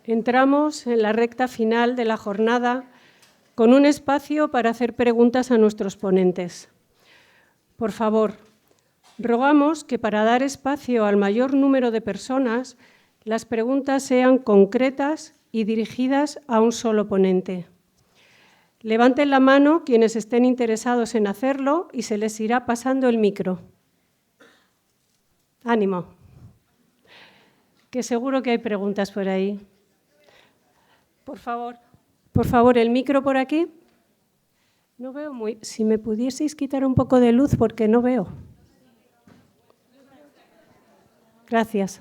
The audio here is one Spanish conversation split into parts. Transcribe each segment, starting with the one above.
Entramos en la recta final de la jornada con un espacio para hacer preguntas a nuestros ponentes. Por favor, rogamos que para dar espacio al mayor número de personas, las preguntas sean concretas y dirigidas a un solo ponente. Levanten la mano quienes estén interesados en hacerlo y se les irá pasando el micro. Ánimo, que seguro que hay preguntas por ahí. Por favor, el micro por aquí. No veo muy... Si me pudieseis quitar un poco de luz porque no veo. Gracias.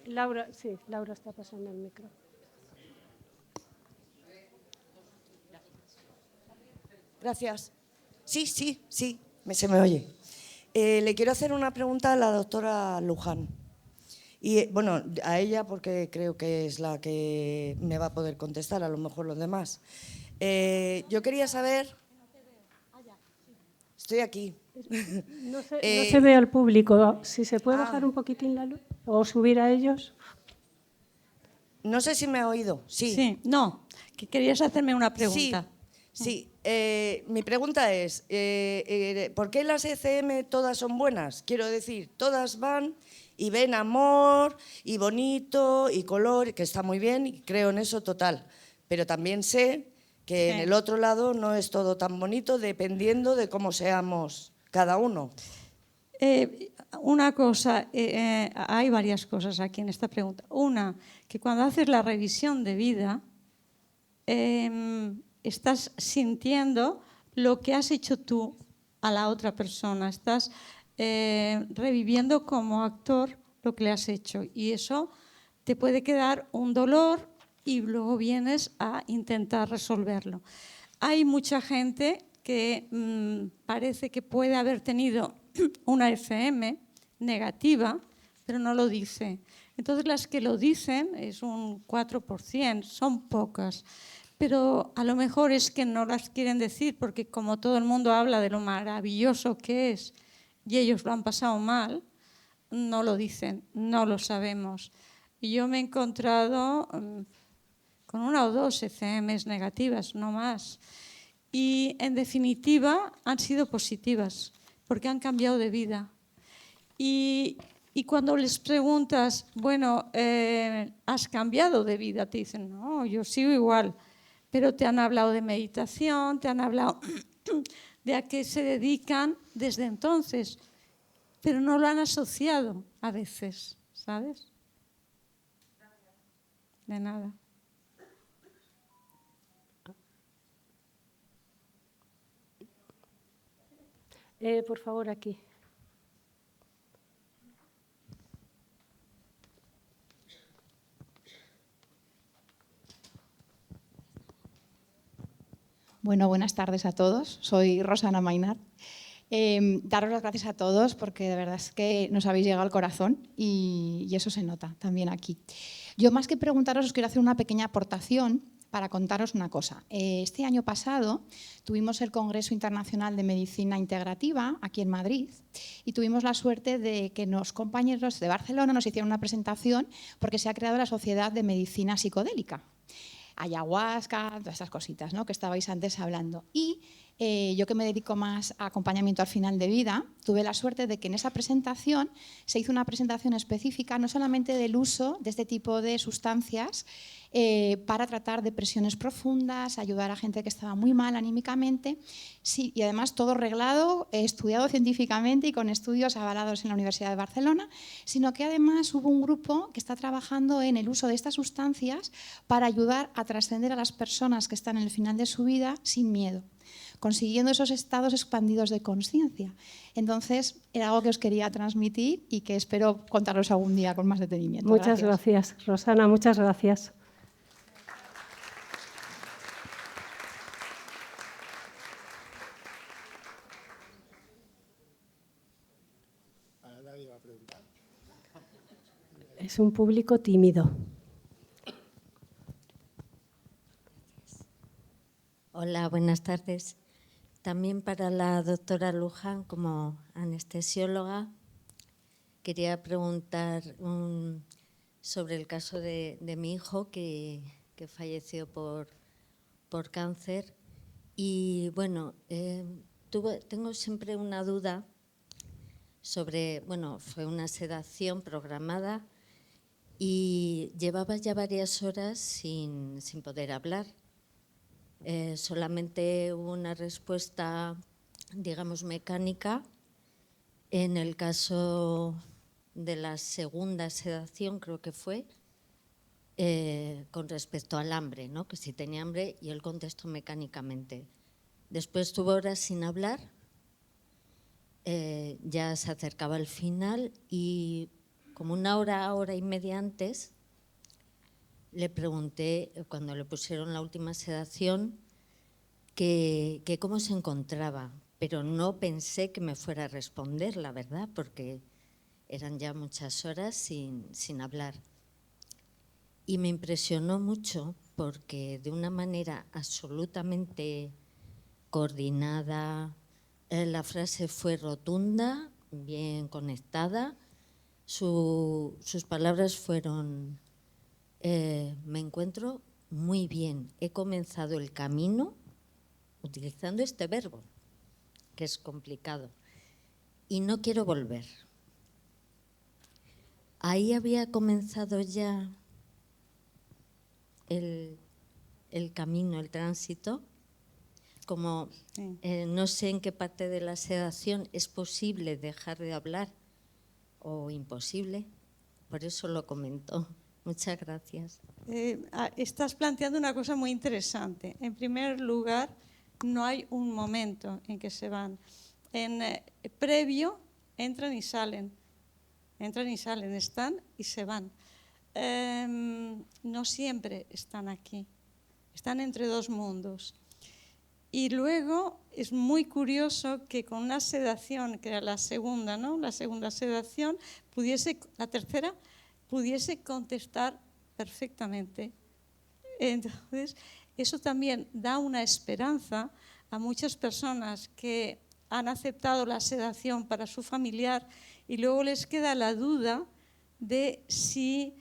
Laura, sí, Laura está pasando el micro. Gracias. Sí, se me oye. Le quiero hacer una pregunta a la doctora Luján. Y bueno, a ella porque creo que es la que me va a poder contestar, a lo mejor los demás. Yo quería saber... Estoy aquí. No se ve al público. Si se puede bajar un poquitín la luz o subir a ellos. No sé si me ha oído. Sí, no, que querías hacerme una pregunta. Sí. Mi pregunta es, ¿por qué las ECM todas son buenas? Quiero decir, todas van y ven amor y bonito y color, que está muy bien y creo en eso total. Pero también sé que en el otro lado no es todo tan bonito dependiendo de cómo seamos cada uno. Una cosa, hay varias cosas aquí en esta pregunta. Una, que cuando haces la revisión de vida, estás sintiendo lo que has hecho tú a la otra persona. Estás reviviendo como actor lo que le has hecho. Y eso te puede quedar un dolor y luego vienes a intentar resolverlo. Hay mucha gente que parece que puede haber tenido una FM negativa, pero no lo dice. Entonces las que lo dicen es un 4%, son pocas. Pero a lo mejor es que no las quieren decir porque como todo el mundo habla de lo maravilloso que es y ellos lo han pasado mal, no lo dicen, no lo sabemos. Y yo me he encontrado con una o dos ECMs negativas, no más. Y en definitiva han sido positivas porque han cambiado de vida. Y cuando les preguntas, bueno, ¿has cambiado de vida? Te dicen, no, yo sigo igual. Pero te han hablado de meditación, te han hablado de a qué se dedican desde entonces, pero no lo han asociado a veces, ¿sabes? De nada. Por favor, aquí. Bueno, buenas tardes a todos. Soy Rosana Maynard. Daros las gracias a todos porque de verdad es que nos habéis llegado al corazón y eso se nota también aquí. Yo más que preguntaros os quiero hacer una pequeña aportación para contaros una cosa. Este año pasado tuvimos el Congreso Internacional de Medicina Integrativa aquí en Madrid y tuvimos la suerte de que los compañeros de Barcelona nos hicieron una presentación porque se ha creado la Sociedad de Medicina Psicodélica. Ayahuasca, todas estas cositas, ¿no?, que estabais antes hablando. Y yo que me dedico más a acompañamiento al final de vida, tuve la suerte de que en esa presentación se hizo una presentación específica no solamente del uso de este tipo de sustancias para tratar depresiones profundas, ayudar a gente que estaba muy mal anímicamente, sí, y además todo reglado, estudiado científicamente y con estudios avalados en la Universidad de Barcelona, sino que además hubo un grupo que está trabajando en el uso de estas sustancias para ayudar a trascender a las personas que están en el final de su vida sin miedo, consiguiendo esos estados expandidos de conciencia. Entonces, era algo que os quería transmitir y que espero contaros algún día con más detenimiento. Muchas gracias, Rosana, muchas gracias. Es un público tímido. Hola, buenas tardes. También para la doctora Luján, como anestesióloga, quería preguntar sobre el caso de mi hijo que falleció por cáncer. Y bueno, tengo siempre una duda sobre, bueno, fue una sedación programada y llevaba ya varias horas sin poder hablar. Solamente hubo una respuesta, digamos, mecánica. En el caso de la segunda sedación, creo que fue, con respecto al hambre, ¿no? Que si tenía hambre, y él contestó mecánicamente. Después tuvo horas sin hablar, ya se acercaba el final y como una hora y media antes, le pregunté, cuando le pusieron la última sedación, que cómo se encontraba, pero no pensé que me fuera a responder, la verdad, porque eran ya muchas horas sin hablar. Y me impresionó mucho porque de una manera absolutamente coordinada, la frase fue rotunda, bien conectada, sus palabras fueron: me encuentro muy bien, he comenzado el camino, utilizando este verbo, que es complicado, y no quiero volver. Ahí había comenzado ya el camino, el tránsito. Como no sé en qué parte de la sedación es posible dejar de hablar o imposible, por eso lo comento. Muchas gracias. Estás planteando una cosa muy interesante. En primer lugar, no hay un momento en que se van. Previo, entran y salen, están y se van. No siempre están aquí, están entre dos mundos. Y luego es muy curioso que con una sedación, que era la segunda, ¿no? La segunda sedación, la tercera pudiese contestar perfectamente. Entonces, eso también da una esperanza a muchas personas que han aceptado la sedación para su familiar y luego les queda la duda de si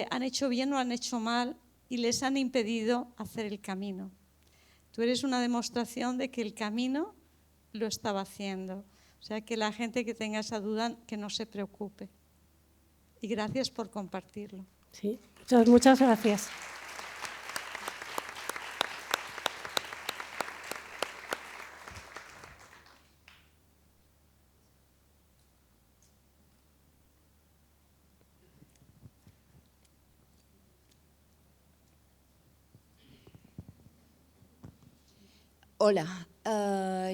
han hecho bien o han hecho mal y les han impedido hacer el camino. Tú eres una demostración de que el camino lo estaba haciendo. O sea, que la gente que tenga esa duda, que no se preocupe. Y gracias por compartirlo. Sí, muchas gracias. Hola,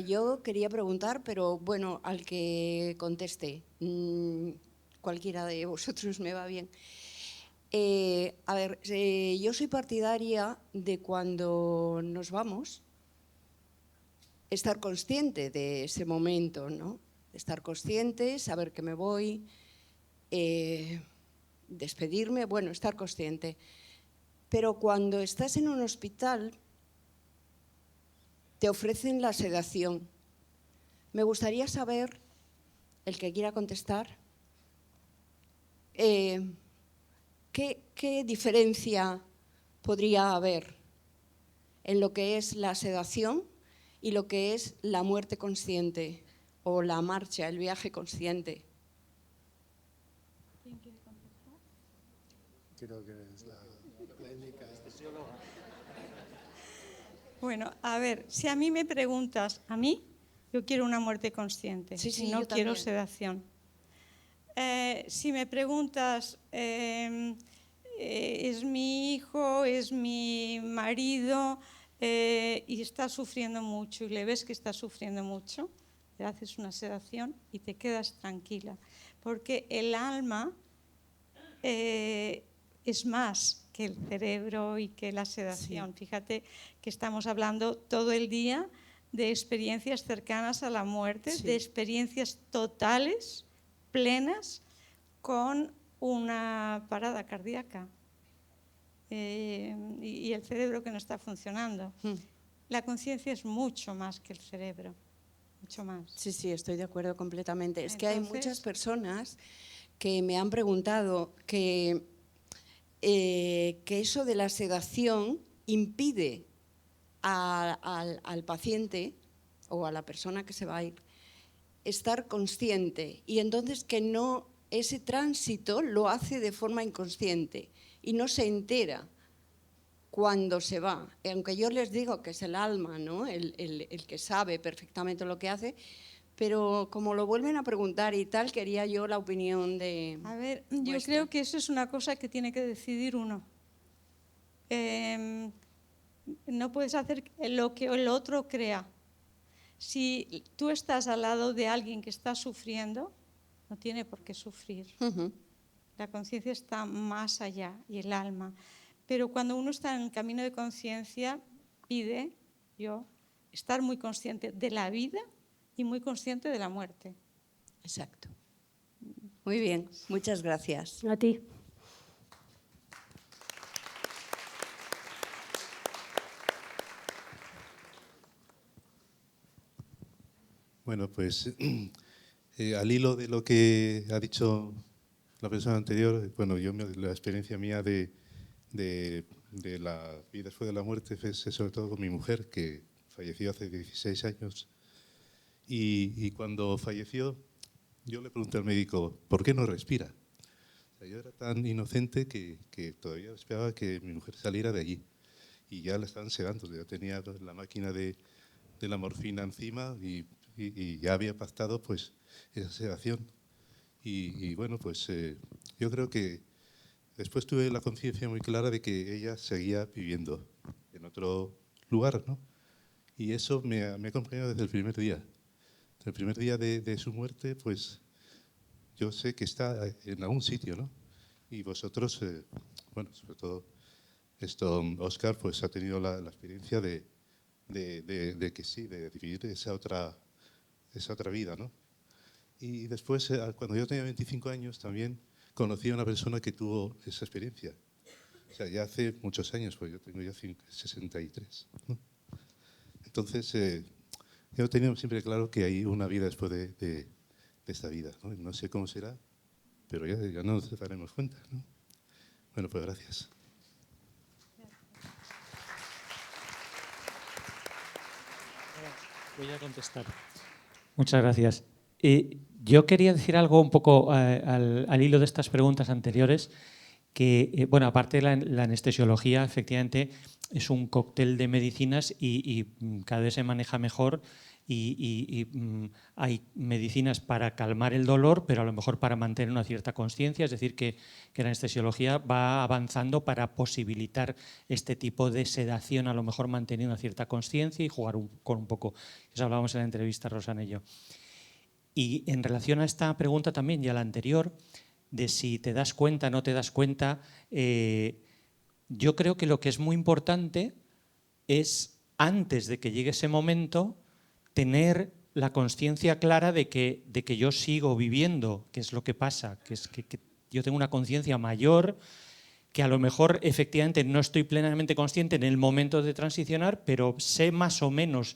yo quería preguntar, pero bueno, al que conteste, cualquiera de vosotros me va bien. A ver, yo soy partidaria de cuando nos vamos, estar consciente de ese momento, ¿no? Estar consciente, saber que me voy, despedirme, bueno, estar consciente. Pero cuando estás en un hospital, te ofrecen la sedación. Me gustaría saber, el que quiera contestar, ¿qué diferencia podría haber en lo que es la sedación y lo que es la muerte consciente o la marcha, el viaje consciente? ¿Quién quiere contestar? Creo que es la técnica. Bueno, a ver, si a mí me preguntas, a mí, yo quiero una muerte consciente, Sí, no yo quiero también. sedación. Si me preguntas, es mi hijo, es mi marido y está sufriendo mucho y le ves que está sufriendo mucho, le haces una sedación y te quedas tranquila, porque el alma es más que el cerebro y que la sedación. Sí. Fíjate que estamos hablando todo el día de experiencias cercanas a la muerte, sí, de experiencias totales, plenas, con una parada cardíaca y el cerebro que no está funcionando. La conciencia es mucho más que el cerebro, mucho más. Sí, estoy de acuerdo completamente. Es que hay muchas personas que me han preguntado que eso de la sedación impide al paciente o a la persona que se va a ir estar consciente, y entonces que no, ese tránsito lo hace de forma inconsciente y no se entera cuando se va. Aunque yo les digo que es el alma, ¿no? el que sabe perfectamente lo que hace, pero como lo vuelven a preguntar y tal, quería yo la opinión de... A ver, yo vuestra. creo que eso es una cosa que tiene que decidir uno. No puedes hacer lo que el otro crea. Si tú estás al lado de alguien que está sufriendo, no tiene por qué sufrir. La conciencia está más allá, y el alma. Pero cuando uno está en el camino de conciencia, pide yo estar muy consciente de la vida y muy consciente de la muerte. Exacto. Muy bien, muchas gracias. A ti. Bueno, pues al hilo de lo que ha dicho la persona anterior, bueno, la experiencia mía de la vida después de la muerte fue sobre todo con mi mujer, que falleció hace 16 años. Y cuando falleció, yo le pregunté al médico, ¿por qué no respira? O sea, yo era tan inocente que todavía esperaba que mi mujer saliera de allí. Y ya la estaban sedando. Yo tenía la máquina de la morfina encima y ya había pactado pues esa sedación. Y bueno, pues yo creo que después tuve la conciencia muy clara de que ella seguía viviendo en otro lugar, ¿no? Y eso me ha acompañado desde el primer día. Desde el primer día de su muerte, pues yo sé que está en algún sitio, ¿no? Y vosotros, bueno, sobre todo Óscar, pues ha tenido la experiencia de que sí, de vivir esa otra vida, ¿no? Y después, cuando yo tenía 25 años, también conocí a una persona que tuvo esa experiencia. O sea, ya hace muchos años, pues yo tengo ya 63, ¿no? Entonces, yo he tenido siempre claro que hay una vida después de esta vida, ¿no? No sé cómo será, pero ya no nos daremos cuenta, ¿no? Bueno, pues gracias. Voy a contestar. Muchas gracias. Yo quería decir algo un poco al hilo de estas preguntas anteriores, que, bueno, aparte de la anestesiología, efectivamente, es un cóctel de medicinas y cada vez se maneja mejor y hay medicinas para calmar el dolor, pero a lo mejor para mantener una cierta conciencia, es decir, que la anestesiología va avanzando para posibilitar este tipo de sedación, a lo mejor manteniendo una cierta conciencia y jugar con un poco. Eso hablábamos en la entrevista, Rosana y yo. Y en relación a esta pregunta también y a la anterior, de si te das cuenta o no te das cuenta, yo creo que lo que es muy importante es, antes de que llegue ese momento, tener la conciencia clara de que yo sigo viviendo, que es lo que pasa, que es que yo tengo una conciencia mayor, que a lo mejor efectivamente no estoy plenamente consciente en el momento de transicionar, pero sé más o menos,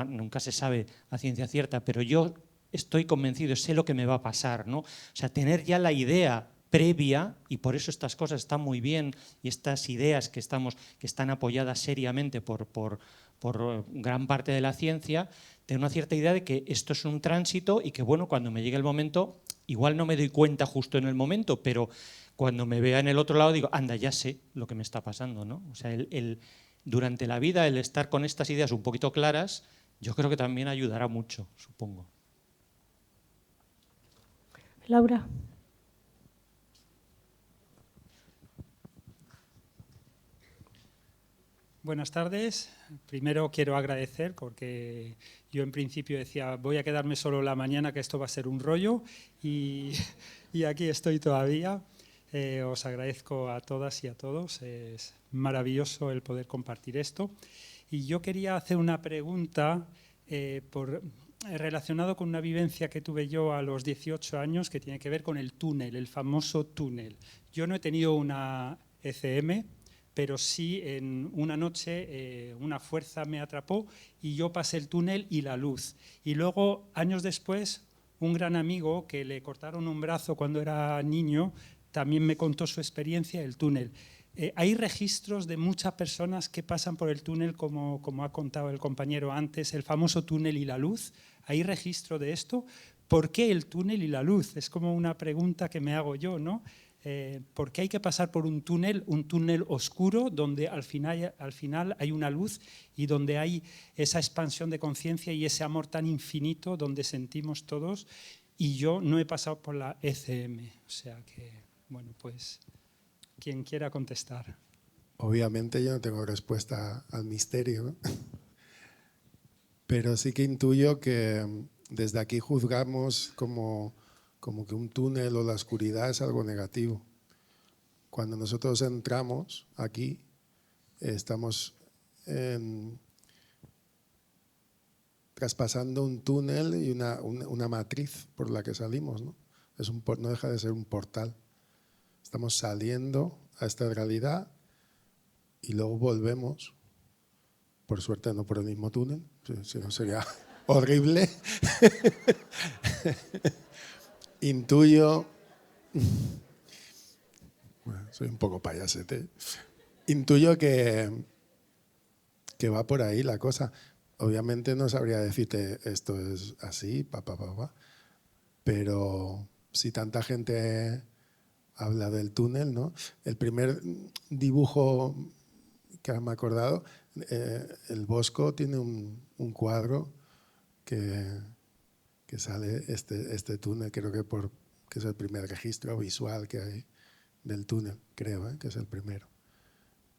nunca se sabe a ciencia cierta, pero yo estoy convencido, sé lo que me va a pasar, ¿no? O sea, tener ya la idea previa, y por eso estas cosas están muy bien, y estas ideas que están apoyadas seriamente por gran parte de la ciencia, tener una cierta idea de que esto es un tránsito y que, bueno, cuando me llegue el momento, igual no me doy cuenta justo en el momento, pero cuando me vea en el otro lado digo, anda, ya sé lo que me está pasando, ¿no? O sea, durante la vida el estar con estas ideas un poquito claras, yo creo que también ayudará mucho, supongo. Laura. Buenas tardes. Primero quiero agradecer porque yo en principio decía voy a quedarme solo la mañana, que esto va a ser un rollo, y aquí estoy todavía. Os agradezco a todas y a todos. Es maravilloso el poder compartir esto. Y yo quería hacer una pregunta relacionado con una vivencia que tuve yo a los 18 años que tiene que ver con el túnel, el famoso túnel. Yo no he tenido una ECM, pero sí en una noche una fuerza me atrapó y yo pasé el túnel y la luz. Y luego, años después, un gran amigo que le cortaron un brazo cuando era niño, también me contó su experiencia del túnel. Hay registros de muchas personas que pasan por el túnel, como ha contado el compañero antes, el famoso túnel y la luz. ¿Hay registro de esto? ¿Por qué el túnel y la luz? Es como una pregunta que me hago yo, ¿no? ¿Por qué hay que pasar por un túnel oscuro, donde al final hay una luz y donde hay esa expansión de conciencia y ese amor tan infinito donde sentimos todos? Y yo no he pasado por la ECM, o sea que, bueno, pues quien quiera contestar. Obviamente yo no tengo respuesta al misterio, ¿no? Pero sí que intuyo que desde aquí juzgamos como que un túnel o la oscuridad es algo negativo. Cuando nosotros entramos aquí, estamos traspasando un túnel y una matriz por la que salimos, ¿no? No deja de ser un portal. Estamos saliendo a esta realidad y luego volvemos, por suerte no por el mismo túnel, si no sería horrible. Intuyo, bueno, soy un poco payasete, intuyo que va por ahí la cosa. Obviamente no sabría decirte esto es así, pero si tanta gente habla del túnel, ¿no? El primer dibujo que me he acordado, el Bosco tiene un cuadro que sale este túnel, creo que es el primer registro visual que hay del túnel, creo, que es el primero.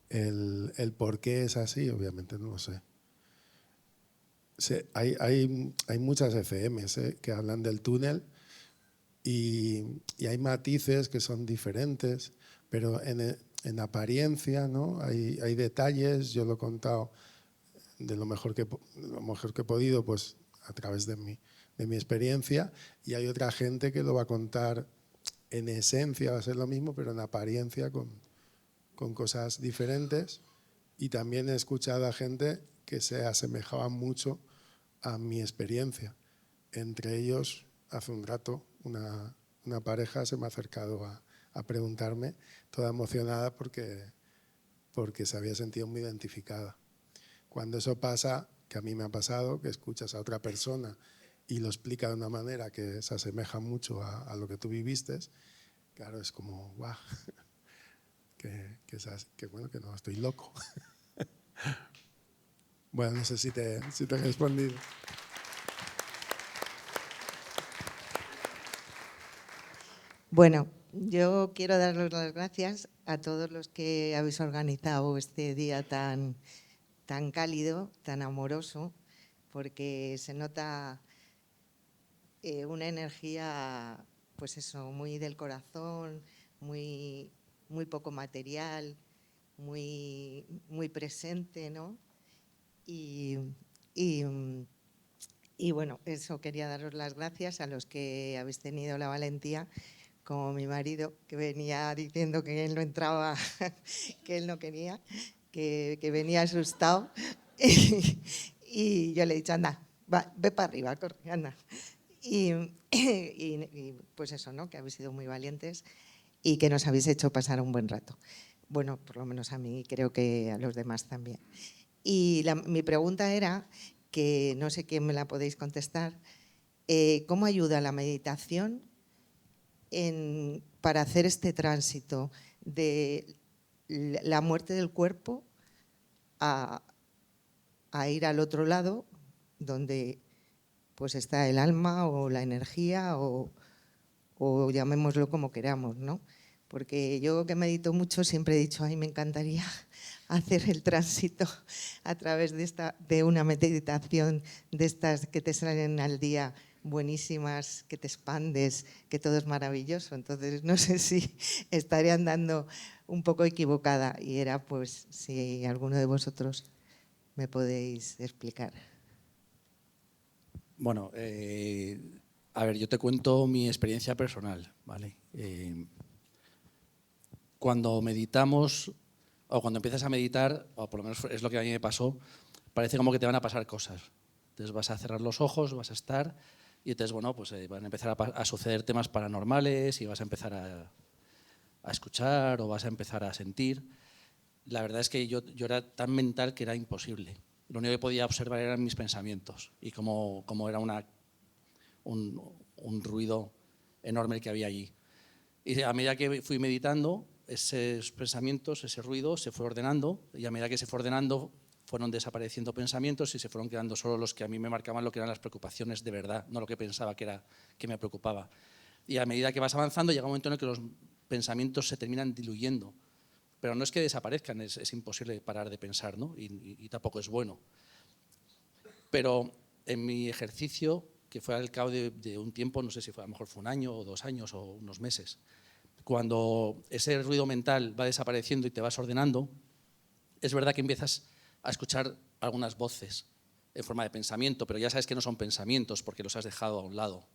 El por qué es así, obviamente no lo sé. Hay muchas ECMs que hablan del túnel y hay matices que son diferentes, pero en apariencia, ¿no? Hay detalles, yo lo he contado de lo mejor que he podido, pues a través de mi experiencia, y hay otra gente que lo va a contar en esencia, va a ser lo mismo, pero en apariencia con cosas diferentes. Y también he escuchado a gente que se asemejaba mucho a mi experiencia. Entre ellos, hace un rato, una pareja se me ha acercado a preguntarme, toda emocionada porque se había sentido muy identificada. Cuando eso pasa, que a mí me ha pasado, que escuchas a otra persona y lo explica de una manera que se asemeja mucho a lo que tú viviste, claro, es como, guau, que bueno, que no estoy loco. Bueno, no sé si te he respondido. Bueno, yo quiero daros las gracias a todos los que habéis organizado este día tan cálido, tan amoroso, porque se nota una energía, pues eso, muy del corazón, muy poco material, muy presente, ¿no? Y bueno, eso, quería daros las gracias a los que habéis tenido la valentía, como mi marido, que venía diciendo que él no entraba, que él no quería, que venía asustado. Y yo le he dicho, anda, ve para arriba, corre, anda. Y pues eso, ¿no? Que habéis sido muy valientes y que nos habéis hecho pasar un buen rato. Bueno, por lo menos a mí, creo que a los demás también. Y mi pregunta era, que no sé quién me la podéis contestar, ¿cómo ayuda la meditación para hacer este tránsito de la muerte del cuerpo a ir al otro lado, donde pues está el alma o la energía o llamémoslo como queramos, ¿no? Porque yo, que medito mucho, siempre he dicho, ay, me encantaría hacer el tránsito a través de una meditación de estas que te salen al día, buenísimas, que te expandes, que todo es maravilloso. Entonces, no sé si estaré andando un poco equivocada, y era pues si alguno de vosotros me podéis explicar. Bueno, a ver, yo te cuento mi experiencia personal, ¿vale? Cuando meditamos, o cuando empiezas a meditar, o por lo menos es lo que a mí me pasó, parece como que te van a pasar cosas. Entonces vas a cerrar los ojos, vas a estar Y entonces, bueno, pues van a empezar a suceder temas paranormales y vas a empezar a escuchar o vas a empezar a sentir. La verdad es que yo era tan mental que era imposible. Lo único que podía observar eran mis pensamientos y cómo era un ruido enorme que había allí. Y a medida que fui meditando, esos pensamientos, ese ruido se fue ordenando, y a medida que se fue ordenando fueron desapareciendo pensamientos y se fueron quedando solo los que a mí me marcaban lo que eran las preocupaciones de verdad, no lo que pensaba que me preocupaba. Y a medida que vas avanzando llega un momento en el que los pensamientos se terminan diluyendo, pero no es que desaparezcan, es imposible parar de pensar, ¿no? Y tampoco es bueno. Pero en mi ejercicio, que fue al cabo de un tiempo, no sé si fue, a lo mejor fue 1 año o 2 años o unos meses, cuando ese ruido mental va desapareciendo y te vas ordenando, es verdad que empiezas a escuchar algunas voces en forma de pensamiento, pero ya sabes que no son pensamientos porque los has dejado a un lado.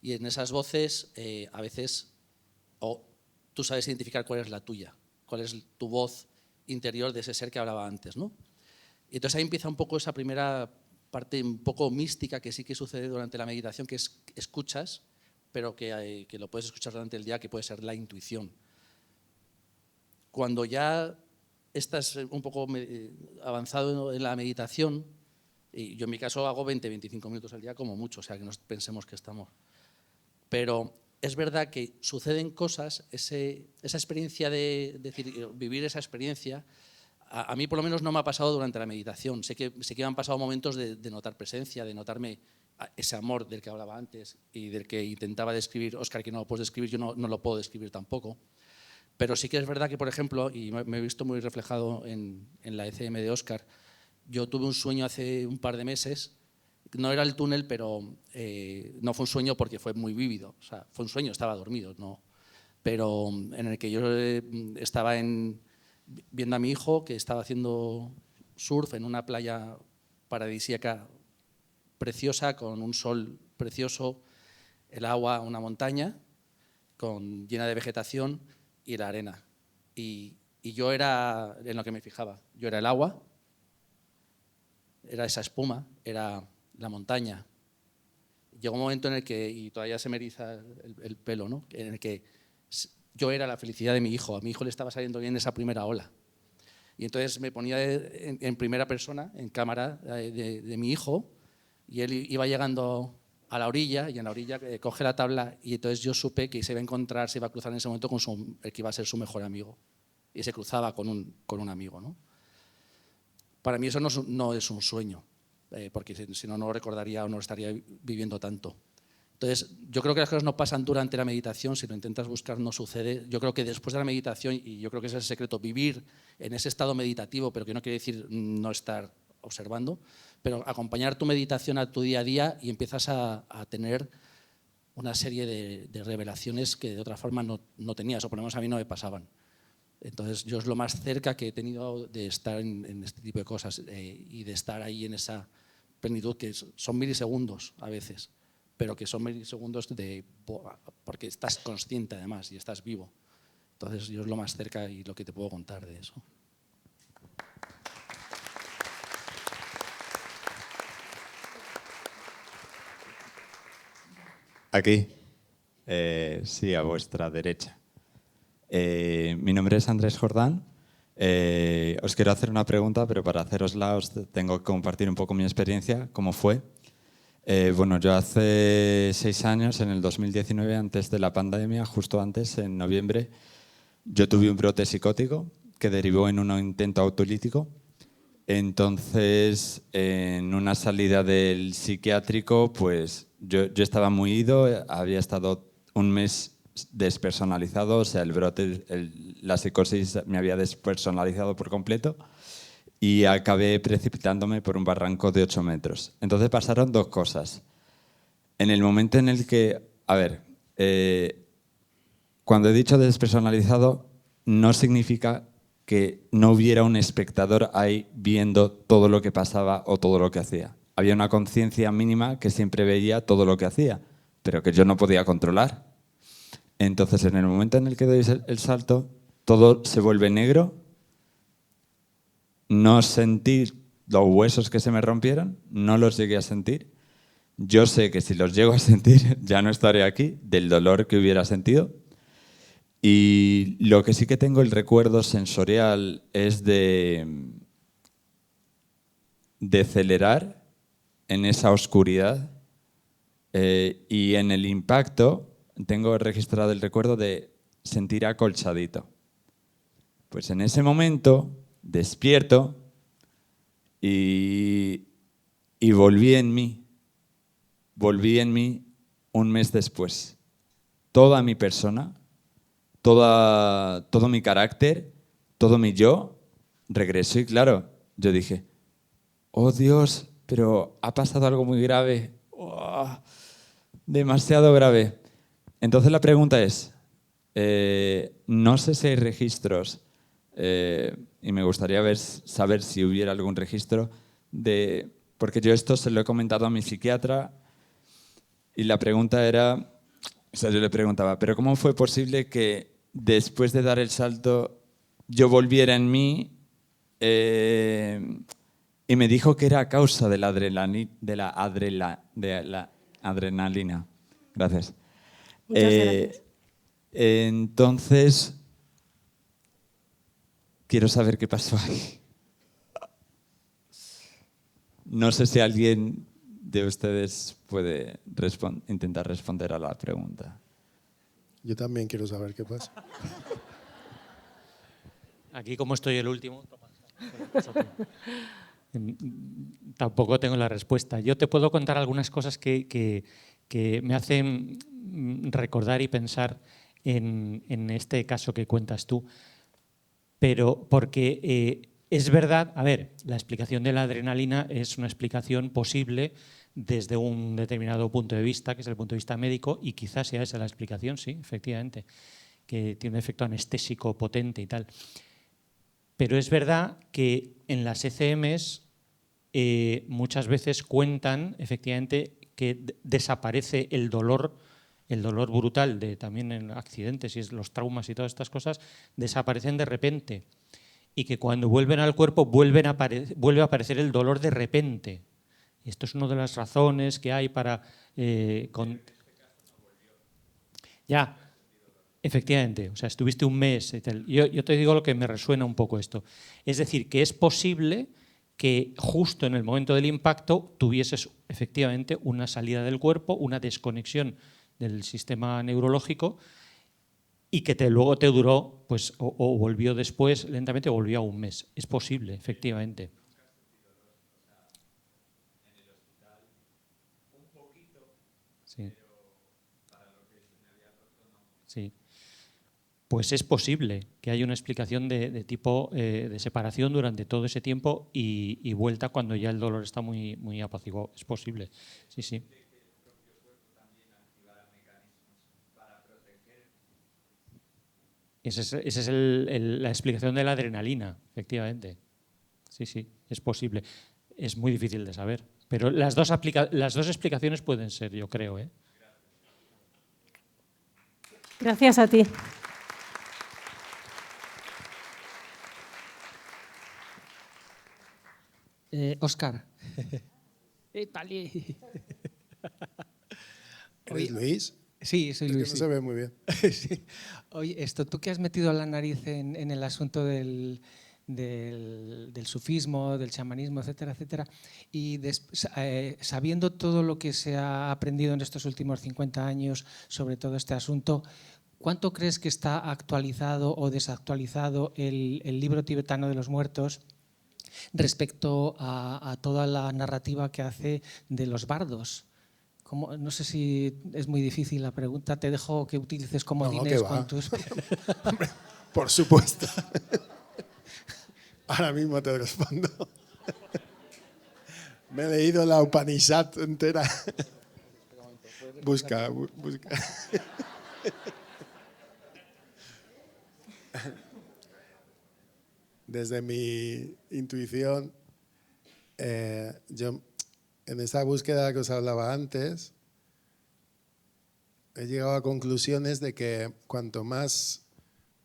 Y en esas voces, a veces, tú sabes identificar cuál es la tuya, cuál es tu voz interior de ese ser que hablaba antes, ¿no? Y entonces ahí empieza un poco esa primera parte un poco mística que sí que sucede durante la meditación, que es escuchas, pero que lo puedes escuchar durante el día, que puede ser la intuición. Cuando ya estás un poco avanzado en la meditación, y yo en mi caso hago 20-25 minutos al día como mucho, o sea que no pensemos que estamos. Pero es verdad que suceden cosas, esa experiencia de vivir esa experiencia, a mí por lo menos no me ha pasado durante la meditación. Sé que me han pasado momentos de notar presencia, de notarme ese amor del que hablaba antes y del que intentaba describir Óscar, que no lo puedes describir, yo no lo puedo describir tampoco. Pero sí que es verdad que, por ejemplo, y me he visto muy reflejado en la ECM de Óscar, yo tuve un sueño hace un par de meses, no era el túnel, pero no fue un sueño porque fue muy vívido, o sea, fue un sueño, estaba dormido, no, pero en el que yo estaba viendo a mi hijo que estaba haciendo surf en una playa paradisíaca preciosa, con un sol precioso, el agua, una montaña llena de vegetación y la arena. Y yo era en lo que me fijaba. Yo era el agua, era esa espuma, era la montaña. Llegó un momento en el que, y todavía se me eriza el pelo, ¿no? En el que yo era la felicidad de mi hijo. A mi hijo le estaba saliendo bien esa primera ola. Y entonces me ponía en primera persona, en cámara de mi hijo, y él iba llegando a la orilla, y en la orilla coge la tabla, y entonces yo supe que se iba a encontrar, se iba a cruzar en ese momento con el que iba a ser su mejor amigo. Y se cruzaba con un amigo, ¿no? Para mí eso no es un sueño, porque si no, no lo recordaría o no lo estaría viviendo tanto. Entonces, yo creo que las cosas no pasan durante la meditación, si lo intentas buscar no sucede. Yo creo que después de la meditación, y yo creo que ese es el secreto, vivir en ese estado meditativo, pero que no quiere decir no estar observando, pero acompañar tu meditación a tu día a día y empiezas a tener una serie de revelaciones que de otra forma no tenías, o por lo menos a mí no me pasaban. Entonces, yo es lo más cerca que he tenido de estar en este tipo de cosas y de estar ahí en esa plenitud, que son milisegundos a veces, pero que son milisegundos porque estás consciente además y estás vivo. Entonces, yo es lo más cerca y lo que te puedo contar de eso. Aquí, sí, a vuestra derecha. Mi nombre es Andrés Jordán. Os quiero hacer una pregunta, pero para hacerosla os tengo que compartir un poco mi experiencia, cómo fue. Bueno, yo hace 6 años, en el 2019, antes de la pandemia, justo antes, en noviembre, yo tuve un brote psicótico que derivó en un intento autolítico. Entonces, en una salida del psiquiátrico, pues yo estaba muy ido, había estado un mes despersonalizado, o sea, el brote, la psicosis me había despersonalizado por completo y acabé precipitándome por un barranco de 8 metros. Entonces pasaron 2 cosas. En el momento en el que, cuando he dicho despersonalizado, no significa que no hubiera un espectador ahí viendo todo lo que pasaba o todo lo que hacía. Había una conciencia mínima que siempre veía todo lo que hacía, pero que yo no podía controlar. Entonces, en el momento en el que doy el salto, todo se vuelve negro. No sentí los huesos que se me rompieron, no los llegué a sentir. yo sé que si los llego a sentir ya no estaré aquí, del dolor que hubiera sentido. Y lo que sí que tengo el recuerdo sensorial es de acelerar en esa oscuridad y en el impacto tengo registrado el recuerdo de sentir acolchadito. Pues en ese momento despierto y volví en mí un mes después. Toda mi persona, todo mi carácter, todo mi yo regresó y claro, yo dije, oh Dios, pero ha pasado algo muy grave, oh, demasiado grave. Entonces la pregunta es, no sé si hay registros y me gustaría saber si hubiera algún registro porque yo esto se lo he comentado a mi psiquiatra y la pregunta era, o sea, yo le preguntaba, pero ¿cómo fue posible que después de dar el salto yo volviera en mí? Y me dijo que era a causa de la adrenalina. Gracias. Muchas gracias. Entonces, quiero saber qué pasó ahí. No sé si alguien de ustedes puede intentar responder a la pregunta. Yo también quiero saber qué pasa. Aquí, como estoy el último, tampoco tengo la respuesta. Yo te puedo contar algunas cosas que me hacen recordar y pensar en este caso que cuentas tú, pero porque es verdad, a ver, la explicación de la adrenalina es una explicación posible desde un determinado punto de vista, que es el punto de vista médico, y quizás sea esa la explicación, sí, efectivamente, que tiene un efecto anestésico potente y tal. Pero es verdad que en las ECMs muchas veces cuentan efectivamente que desaparece el dolor brutal de también en accidentes y los traumas y todas estas cosas, desaparecen de repente y que cuando vuelven al cuerpo vuelve a aparecer el dolor de repente. Y esto es una de las razones que hay para... Ya, efectivamente, o sea, estuviste un mes y tal. Yo te digo lo que me resuena un poco esto. Es decir, que es posible que justo en el momento del impacto tuvieses efectivamente una salida del cuerpo, una desconexión del sistema neurológico y que luego te duró, pues, o volvió después lentamente o volvió a un mes. Es posible, efectivamente. Sí. Sí. Pues es posible que haya una explicación de tipo de separación durante todo ese tiempo y vuelta cuando ya el dolor está muy, muy apaciguado. Es posible, sí, sí. Esa es la explicación de la adrenalina, efectivamente. Sí, sí, es posible. Es muy difícil de saber. Pero las dos explicaciones pueden ser, yo creo, ¿eh? Gracias a ti. Óscar. ¿Eres Luis? Sí, soy Luis. Es que no se ve muy bien. Sí. Oye, tú que has metido la nariz en el asunto del sufismo, del chamanismo, etcétera, etcétera, y sabiendo todo lo que se ha aprendido en estos últimos 50 años sobre todo este asunto, ¿cuánto crees que está actualizado o desactualizado el libro tibetano de los muertos respecto a toda la narrativa que hace de los bardos? No sé si es muy difícil la pregunta, te dejo que utilices comodines con tus... Hombre, por supuesto. Ahora mismo te respondo. Me he leído la Upanishad entera. Busca. Desde mi intuición, yo en esa búsqueda que os hablaba antes, he llegado a conclusiones de que cuanto más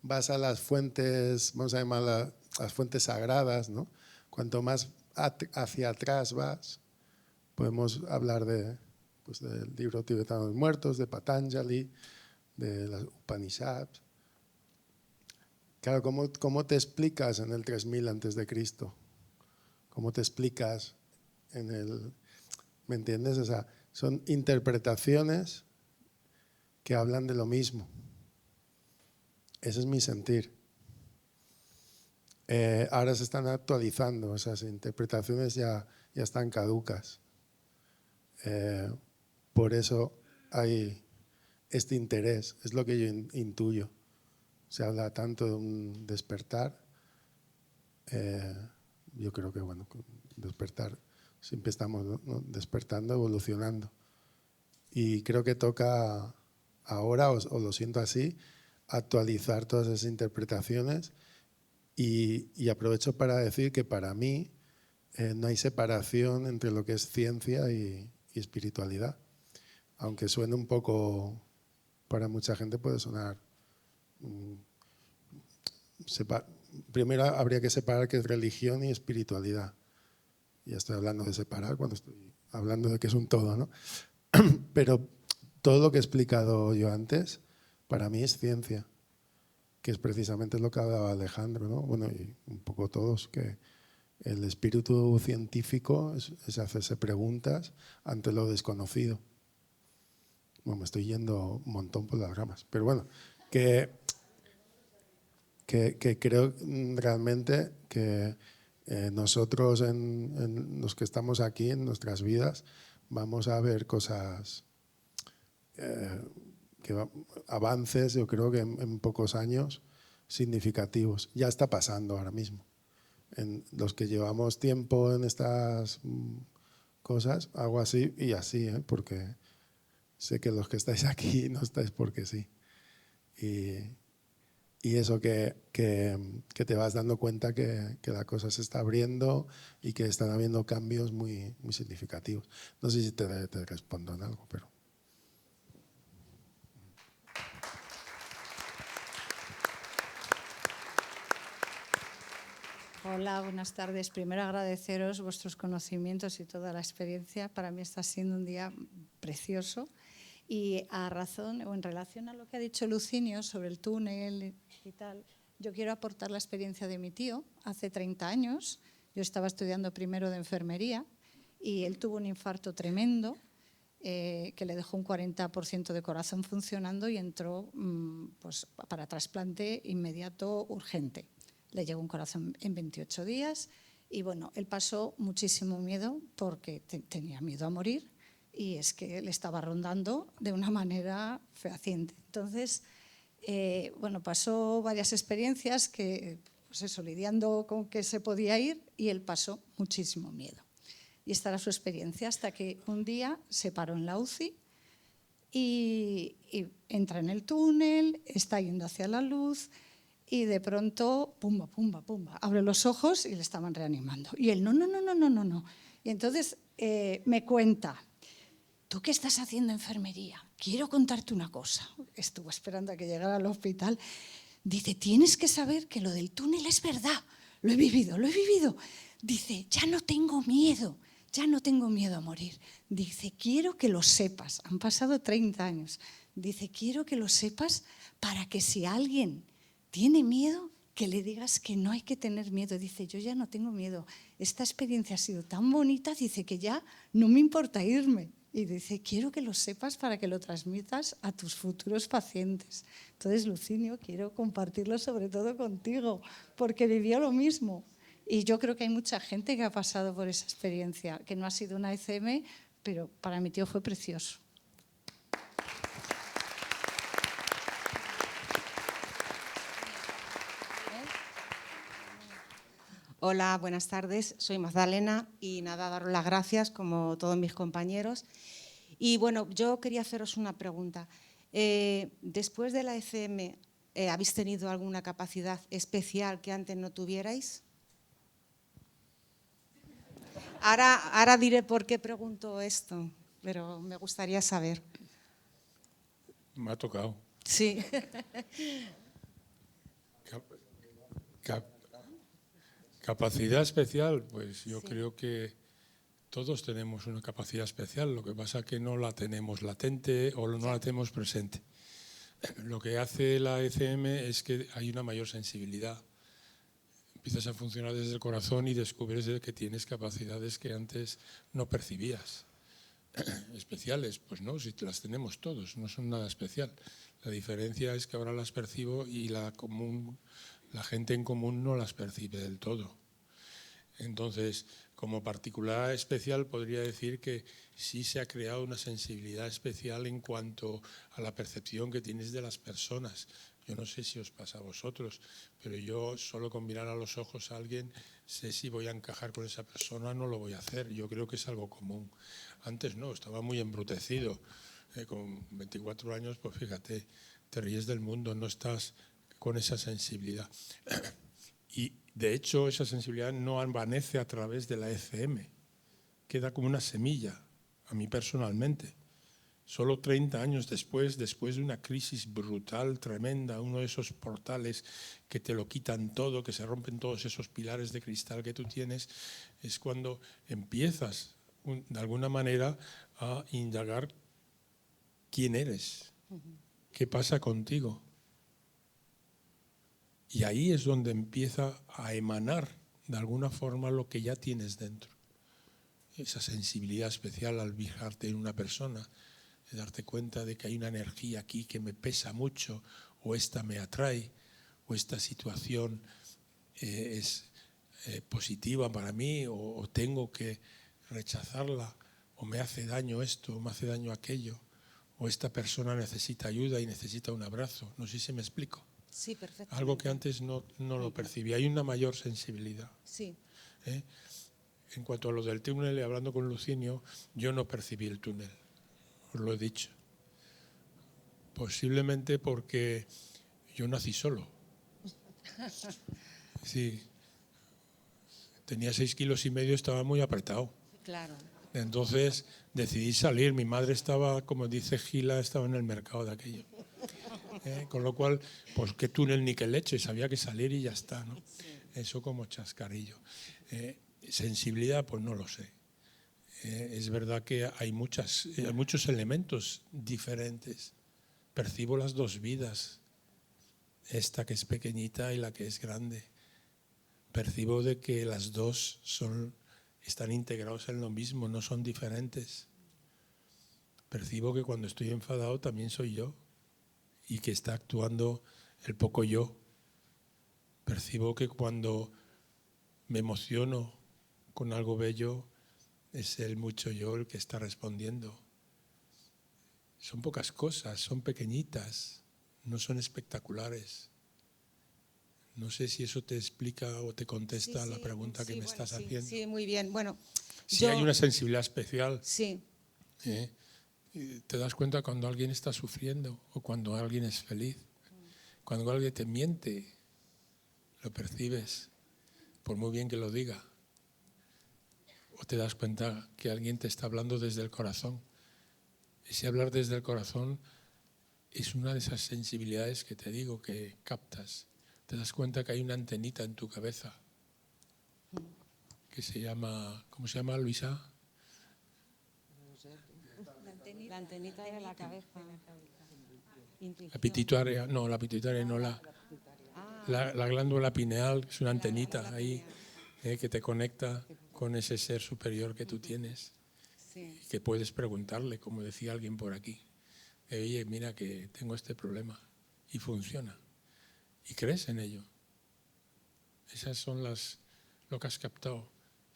vas a las fuentes, vamos a llamarlas las fuentes sagradas, ¿no? Cuanto más hacia atrás vas, podemos hablar de pues del libro tibetano de los muertos, de Patanjali, de las Upanishads. Claro, ¿cómo te explicas en el 3000 antes de Cristo? ¿Cómo te explicas en el... ¿Me entiendes? O sea, son interpretaciones que hablan de lo mismo. Ese es mi sentir. Ahora se están actualizando, esas interpretaciones ya están caducas. Por eso hay este interés, es lo que yo intuyo. Se habla tanto de un despertar. Yo creo que, bueno, despertar, siempre estamos, ¿no?, despertando, evolucionando. Y creo que toca ahora, o lo siento así, actualizar todas esas interpretaciones. Y aprovecho para decir que para mí no hay separación entre lo que es ciencia y espiritualidad. Aunque suene un poco, para mucha gente puede sonar... Primero habría que separar qué es religión y espiritualidad. Ya estoy hablando de separar cuando estoy hablando de que es un todo, ¿no? Pero todo lo que he explicado yo antes, para mí es ciencia, que es precisamente lo que hablaba Alejandro, ¿no? Bueno, y un poco todos, que el espíritu científico es hacerse preguntas ante lo desconocido. Bueno, me estoy yendo un montón por las ramas, pero bueno, que creo realmente que nosotros, en los que estamos aquí, en nuestras vidas, vamos a ver cosas, avances, yo creo que en pocos años, significativos. Ya está pasando ahora mismo. En los que llevamos tiempo en estas cosas, hago así y así, porque sé que los que estáis aquí no estáis porque sí. Y eso que te vas dando cuenta que la cosa se está abriendo y que están habiendo cambios muy, muy significativos. No sé si te respondo en algo, pero... Hola, buenas tardes. Primero agradeceros vuestros conocimientos y toda la experiencia. Para mí está siendo un día precioso. Y a razón o en relación a lo que ha dicho Lucinio sobre el túnel y tal, yo quiero aportar la experiencia de mi tío. Hace 30 años yo estaba estudiando primero de enfermería y él tuvo un infarto tremendo que le dejó un 40% de corazón funcionando y entró pues, para trasplante inmediato urgente. Le llegó un corazón en 28 días y bueno, él pasó muchísimo miedo porque tenía miedo a morir. Y es que le estaba rondando de una manera fehaciente. Entonces, bueno, pasó varias experiencias que, pues eso, lidiando con que se podía ir y él pasó muchísimo miedo. Y esta era su experiencia hasta que un día se paró en la UCI y entra en el túnel, está yendo hacia la luz y de pronto, pumba, pumba, pumba, abre los ojos y le estaban reanimando. Y él, no. Y entonces me cuenta... ¿Tú qué estás haciendo enfermería? Quiero contarte una cosa. Estuvo esperando a que llegara al hospital. Dice, tienes que saber que lo del túnel es verdad. Lo he vivido. Dice, ya no tengo miedo a morir. Dice, quiero que lo sepas. Han pasado 30 años. Dice, quiero que lo sepas para que si alguien tiene miedo, que le digas que no hay que tener miedo. Dice, yo ya no tengo miedo. Esta experiencia ha sido tan bonita, dice que ya no me importa irme. Y dice, quiero que lo sepas para que lo transmitas a tus futuros pacientes. Entonces, Lucinio, quiero compartirlo sobre todo contigo, porque vivió lo mismo. Y yo creo que hay mucha gente que ha pasado por esa experiencia, que no ha sido una ECM, pero para mi tío fue precioso. Hola, buenas tardes. Soy Magdalena y nada, daros las gracias como todos mis compañeros. Y bueno, yo quería haceros una pregunta. Después de la ECM, ¿habéis tenido alguna capacidad especial que antes no tuvierais? Ahora diré por qué pregunto esto, pero me gustaría saber. Me ha tocado. Sí. Capacidad especial, pues yo creo que Todos tenemos una capacidad especial, lo que pasa es que no la tenemos latente o no la tenemos presente. Lo que hace la ECM es que hay una mayor sensibilidad. Empiezas a funcionar desde el corazón y descubres que tienes capacidades que antes no percibías. Especiales, pues no, si las tenemos todos, no son nada especial. La diferencia es que ahora las percibo y la gente en común no las percibe del todo. Entonces, como particular especial, podría decir que sí se ha creado una sensibilidad especial en cuanto a la percepción que tienes de las personas. Yo no sé si os pasa a vosotros, pero yo solo con mirar a los ojos a alguien sé si voy a encajar con esa persona o no lo voy a hacer. Yo creo que es algo común. Antes no, estaba muy embrutecido. Con 24 años, pues fíjate, te ríes del mundo, no estás con esa sensibilidad. Y de hecho esa sensibilidad no envanece a través de la ECM, queda como una semilla, a mí personalmente. Solo 30 años después de una crisis brutal, tremenda, uno de esos portales que te lo quitan todo, que se rompen todos esos pilares de cristal que tú tienes, es cuando empiezas de alguna manera a indagar quién eres, qué pasa contigo. Y ahí es donde empieza a emanar de alguna forma lo que ya tienes dentro. Esa sensibilidad especial al fijarte en una persona, de darte cuenta de que hay una energía aquí que me pesa mucho, o esta me atrae, o esta situación es positiva para mí, o tengo que rechazarla, o me hace daño esto, o me hace daño aquello, o esta persona necesita ayuda y necesita un abrazo. No sé si me explico. Sí, perfecto. Algo que antes no lo percibía. Hay una mayor sensibilidad. Sí. En cuanto a lo del túnel, hablando con Lucinio, yo no percibí el túnel, os lo he dicho. Posiblemente porque yo nací solo. Sí. Tenía 6,5 kilos, estaba muy apretado. Claro. Entonces decidí salir. Mi madre estaba, como dice Gila, estaba en el mercado de aquello. Con lo cual, pues qué túnel ni qué leche, sabía que salir y ya está, ¿no? Eso como chascarrillo. Sensibilidad, pues no lo sé. Es verdad que hay muchos elementos diferentes. Percibo las dos vidas, esta que es pequeñita y la que es grande. Percibo de que las dos están integrados en lo mismo, no son diferentes. Percibo que cuando estoy enfadado también soy yo, y que está actuando el poco yo. Percibo que cuando me emociono con algo bello, es el mucho yo el que está respondiendo. Son pocas cosas, son pequeñitas, no son espectaculares. No sé si eso te explica o te contesta la pregunta que me estás haciendo. Sí, muy bien. Bueno, sí, hay una sensibilidad especial. Sí. Te das cuenta cuando alguien está sufriendo o cuando alguien es feliz. Cuando alguien te miente, lo percibes, por muy bien que lo diga. O te das cuenta que alguien te está hablando desde el corazón. Ese hablar desde el corazón es una de esas sensibilidades que te digo que captas. Te das cuenta que hay una antenita en tu cabeza que se llama, ¿cómo se llama, Luisa? La antenita de la cabeza. La pituitaria, no, la pituitaria no, la glándula pineal, es una antenita ahí que te conecta con ese ser superior que tú tienes. Y que puedes preguntarle, como decía alguien por aquí, oye, mira que tengo este problema, y funciona. Y crees en ello. Esas son lo que has captado.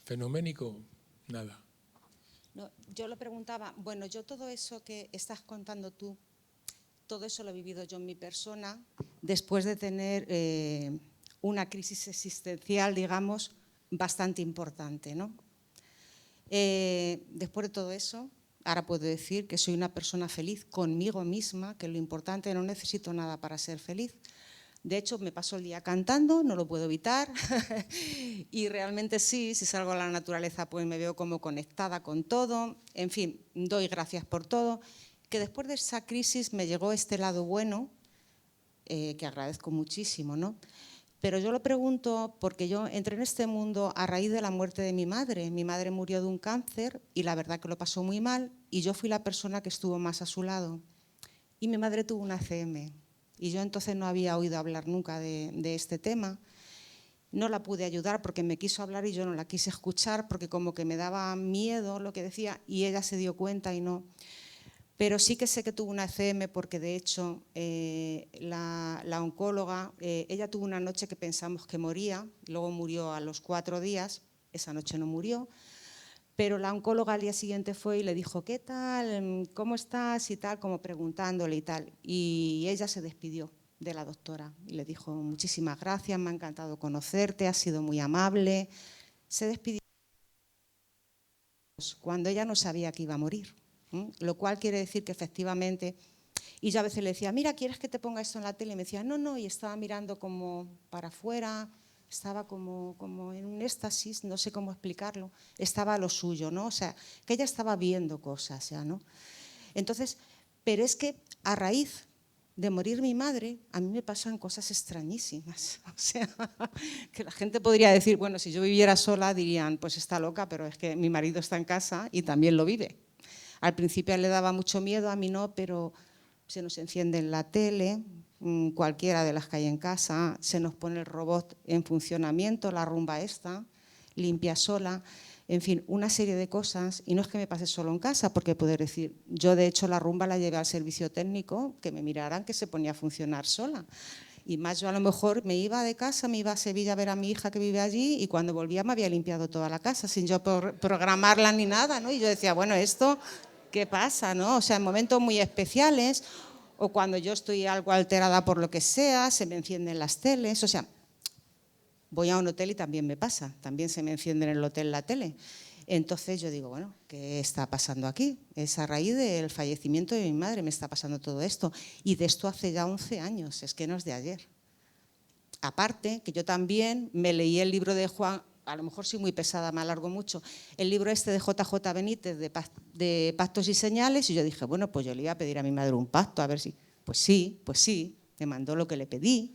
Fenoménico, nada. No, yo lo preguntaba, bueno, yo todo eso que estás contando tú, todo eso lo he vivido yo en mi persona después de tener una crisis existencial, digamos, bastante importante, ¿no? Después de todo eso, ahora puedo decir que soy una persona feliz conmigo misma, que lo importante, no necesito nada para ser feliz. De hecho, me paso el día cantando, no lo puedo evitar. Y realmente sí, si salgo a la naturaleza, pues me veo como conectada con todo. En fin, doy gracias por todo. Que después de esa crisis me llegó este lado bueno, que agradezco muchísimo, ¿no? Pero yo lo pregunto porque yo entré en este mundo a raíz de la muerte de mi madre. Mi madre murió de un cáncer y la verdad que lo pasó muy mal y yo fui la persona que estuvo más a su lado. Y mi madre tuvo una ACM y yo entonces no había oído hablar nunca de este tema. No la pude ayudar porque me quiso hablar y yo no la quise escuchar porque como que me daba miedo lo que decía y ella se dio cuenta y no. Pero sí que sé que tuvo una ACM porque de hecho la oncóloga, ella tuvo una noche que pensamos que moría, luego murió a los 4 días, esa noche no murió, pero la oncóloga al día siguiente fue y le dijo, ¿qué tal? ¿Cómo estás? Y tal, como preguntándole y tal. Y ella se despidió de la doctora y le dijo, muchísimas gracias, me ha encantado conocerte, has sido muy amable. Se despidió cuando ella no sabía que iba a morir. Lo cual quiere decir que efectivamente, y yo a veces le decía, mira, ¿quieres que te ponga esto en la tele? Y me decía, no, no, y estaba mirando como para afuera, estaba como en un éxtasis, no sé cómo explicarlo, estaba a lo suyo, ¿no? O sea, que ella estaba viendo cosas ya, ¿no? Entonces, pero es que a raíz de morir mi madre, a mí me pasan cosas extrañísimas. O sea, que la gente podría decir, bueno, si yo viviera sola dirían, pues está loca, pero es que mi marido está en casa y también lo vive. Al principio le daba mucho miedo, a mí no, pero se nos enciende la tele, cualquiera de las que hay en casa, se nos pone el robot en funcionamiento, la rumba esta, limpia sola, en fin, una serie de cosas. Y no es que me pase solo en casa, porque poder decir, yo de hecho la rumba la llevé al servicio técnico, que me miraran que se ponía a funcionar sola. Y más yo a lo mejor me iba de casa, me iba a Sevilla a ver a mi hija que vive allí y cuando volvía me había limpiado toda la casa sin yo programarla ni nada, ¿no? Y yo decía, bueno, esto, ¿qué pasa, no? O sea, en momentos muy especiales o cuando yo estoy algo alterada por lo que sea, se me encienden las teles, o sea, voy a un hotel y también me pasa, también se me enciende en el hotel la tele. Entonces yo digo, bueno, ¿qué está pasando aquí? Es a raíz del fallecimiento de mi madre me está pasando todo esto. Y de esto hace ya 11 años, es que no es de ayer. Aparte, que yo también me leí el libro de Juan, a lo mejor soy muy pesada, me alargo mucho, el libro este de JJ Benítez de Pactos y Señales, y yo dije, bueno, pues yo le iba a pedir a mi madre un pacto, a ver si, pues sí, me mandó lo que le pedí.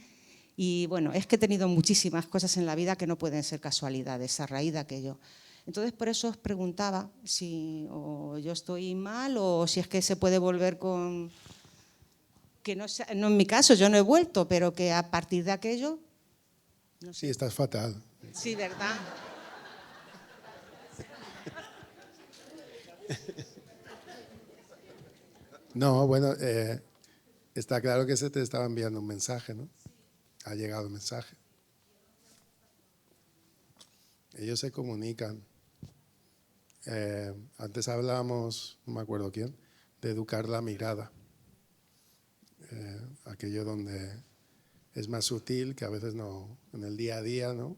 Y bueno, es que he tenido muchísimas cosas en la vida que no pueden ser casualidades, a raíz de aquello. Entonces, por eso os preguntaba si o yo estoy mal o si es que se puede volver con... Que no, no en mi caso, yo no he vuelto, pero que a partir de aquello... No sé. Sí, estás fatal. Sí, ¿verdad? No, bueno, está claro que se te estaba enviando un mensaje, ¿no? Ha llegado un mensaje. Ellos se comunican. Antes hablábamos, no me acuerdo quién, de educar la mirada. Aquello donde es más sutil, que a veces no, en el día a día no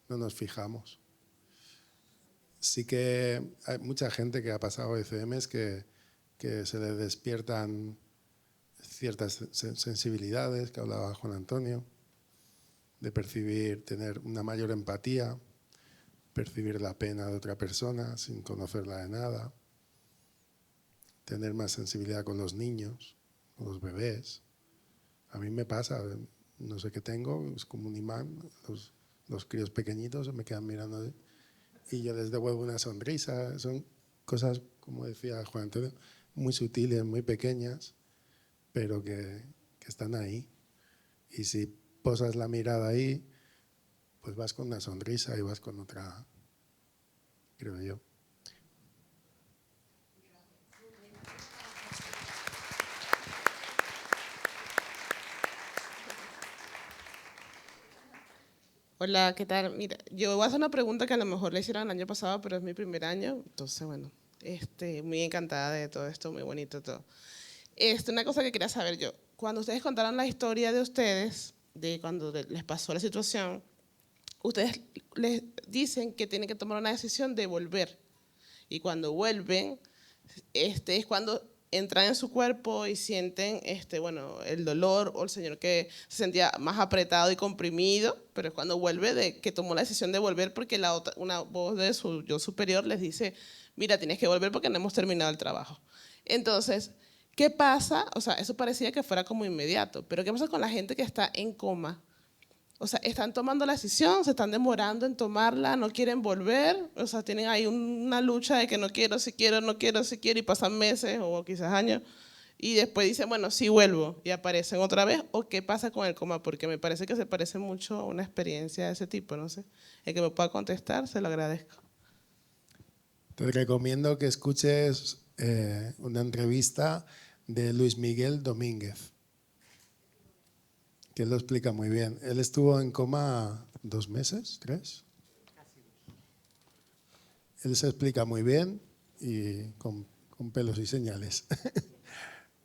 nos fijamos. Sí que hay mucha gente que ha pasado ECMs que se le despiertan ciertas sensibilidades, que hablaba Juan Antonio, de percibir, tener una mayor empatía, percibir la pena de otra persona sin conocerla de nada, tener más sensibilidad con los niños, con los bebés. A mí me pasa, no sé qué tengo, es como un imán, los críos pequeñitos me quedan mirando y yo les devuelvo una sonrisa. Son cosas, como decía Juan Antonio, muy sutiles, muy pequeñas, pero que están ahí. Y si posas la mirada ahí, pues vas con una sonrisa y vas con otra, creo yo. Hola, ¿qué tal? Mira, yo voy a hacer una pregunta que a lo mejor le hicieron el año pasado, pero es mi primer año, entonces bueno, muy encantada de todo esto, muy bonito todo. Una cosa que quería saber yo, cuando ustedes contaron la historia de ustedes, de cuando les pasó la situación, ustedes les dicen que tienen que tomar una decisión de volver, y cuando vuelven, es cuando entran en su cuerpo y sienten bueno, el dolor o el señor que se sentía más apretado y comprimido, pero es cuando vuelve de que tomó la decisión de volver porque una voz de su yo superior les dice, mira, tienes que volver porque no hemos terminado el trabajo. Entonces, ¿qué pasa? O sea, eso parecía que fuera como inmediato, pero ¿qué pasa con la gente que está en coma O sea, están tomando la decisión, se están demorando en tomarla, no quieren volver, o sea, tienen ahí una lucha de que no quiero, si quiero, no quiero, si quiero, y pasan meses o quizás años, y después dicen, bueno, sí vuelvo, y aparecen otra vez, o qué pasa con el coma, porque me parece que se parece mucho a una experiencia de ese tipo, no sé. El que me pueda contestar, se lo agradezco. Te recomiendo que escuches una entrevista de Luis Miguel Domínguez, que él lo explica muy bien. Él estuvo en coma 2 meses, 3. Él se explica muy bien y con pelos y señales.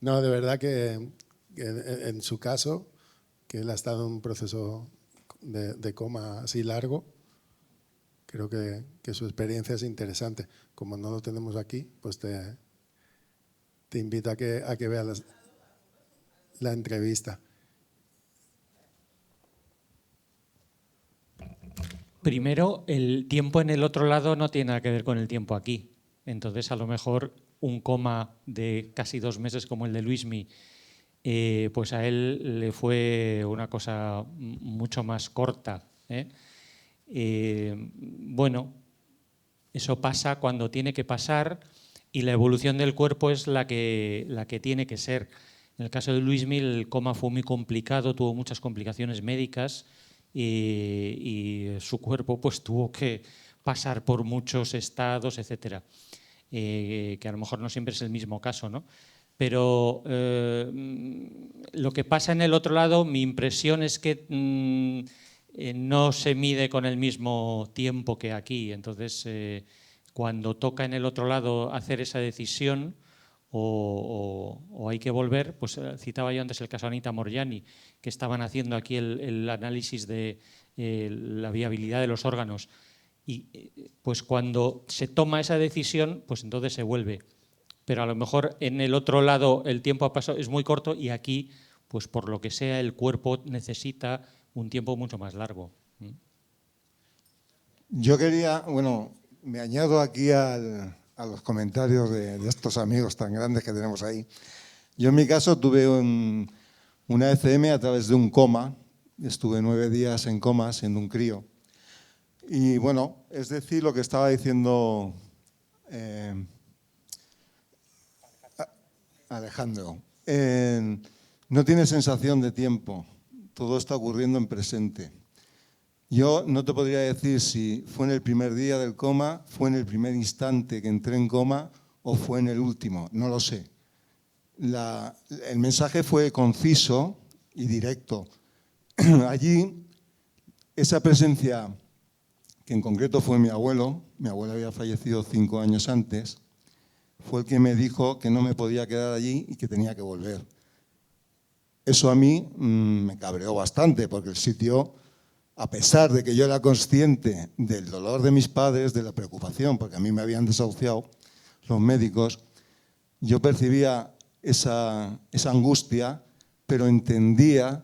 No, de verdad que en su caso, que él ha estado en un proceso de coma así largo, creo que su experiencia es interesante. Como no lo tenemos aquí, pues te invito a que veas la entrevista. Primero, el tiempo en el otro lado no tiene nada que ver con el tiempo aquí. Entonces, a lo mejor un coma de casi 2 meses como el de Luismi, pues a él le fue una cosa mucho más corta. Bueno, eso pasa cuando tiene que pasar y la evolución del cuerpo es la que tiene que ser. En el caso de Luismi, el coma fue muy complicado, tuvo muchas complicaciones médicas, y su cuerpo pues tuvo que pasar por muchos estados, etcétera, que a lo mejor no siempre es el mismo caso, ¿no? Pero lo que pasa en el otro lado, mi impresión es que no se mide con el mismo tiempo que aquí. Entonces, cuando toca en el otro lado hacer esa decisión, o hay que volver, pues citaba yo antes el caso de Anita Morjani, que estaban haciendo aquí el análisis de la viabilidad de los órganos, y pues cuando se toma esa decisión, pues entonces se vuelve. Pero a lo mejor en el otro lado el tiempo ha pasado, es muy corto, y aquí, pues por lo que sea, el cuerpo necesita un tiempo mucho más largo. Yo quería, bueno, me añado aquí a los comentarios de estos amigos tan grandes que tenemos ahí. Yo en mi caso tuve una ECM a través de un coma. Estuve 9 días en coma siendo un crío. Y bueno, es decir, lo que estaba diciendo Alejandro. No tiene sensación de tiempo. Todo está ocurriendo en presente. Yo no te podría decir si fue en el primer día del coma, fue en el primer instante que entré en coma o fue en el último, no lo sé. El mensaje fue conciso y directo. Allí, esa presencia, que en concreto fue mi abuelo había fallecido 5 años antes, fue el que me dijo que no me podía quedar allí y que tenía que volver. Eso a mí me cabreó bastante, porque el sitio, a pesar de que yo era consciente del dolor de mis padres, de la preocupación, porque a mí me habían desahuciado los médicos, yo percibía esa angustia, pero entendía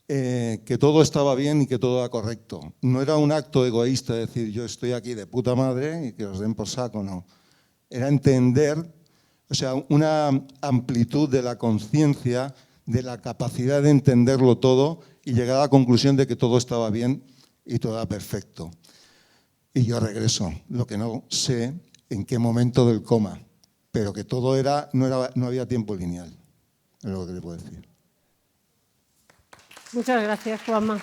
que todo estaba bien y que todo era correcto. No era un acto egoísta decir yo estoy aquí de puta madre y que os den por saco, no. Era entender, o sea, una amplitud de la conciencia, de la capacidad de entenderlo todo y llegar a la conclusión de que todo estaba bien y todo era perfecto. Y yo regreso, lo que no sé en qué momento del coma, pero que todo no había tiempo lineal, es lo que le puedo decir. Muchas gracias, Juanma.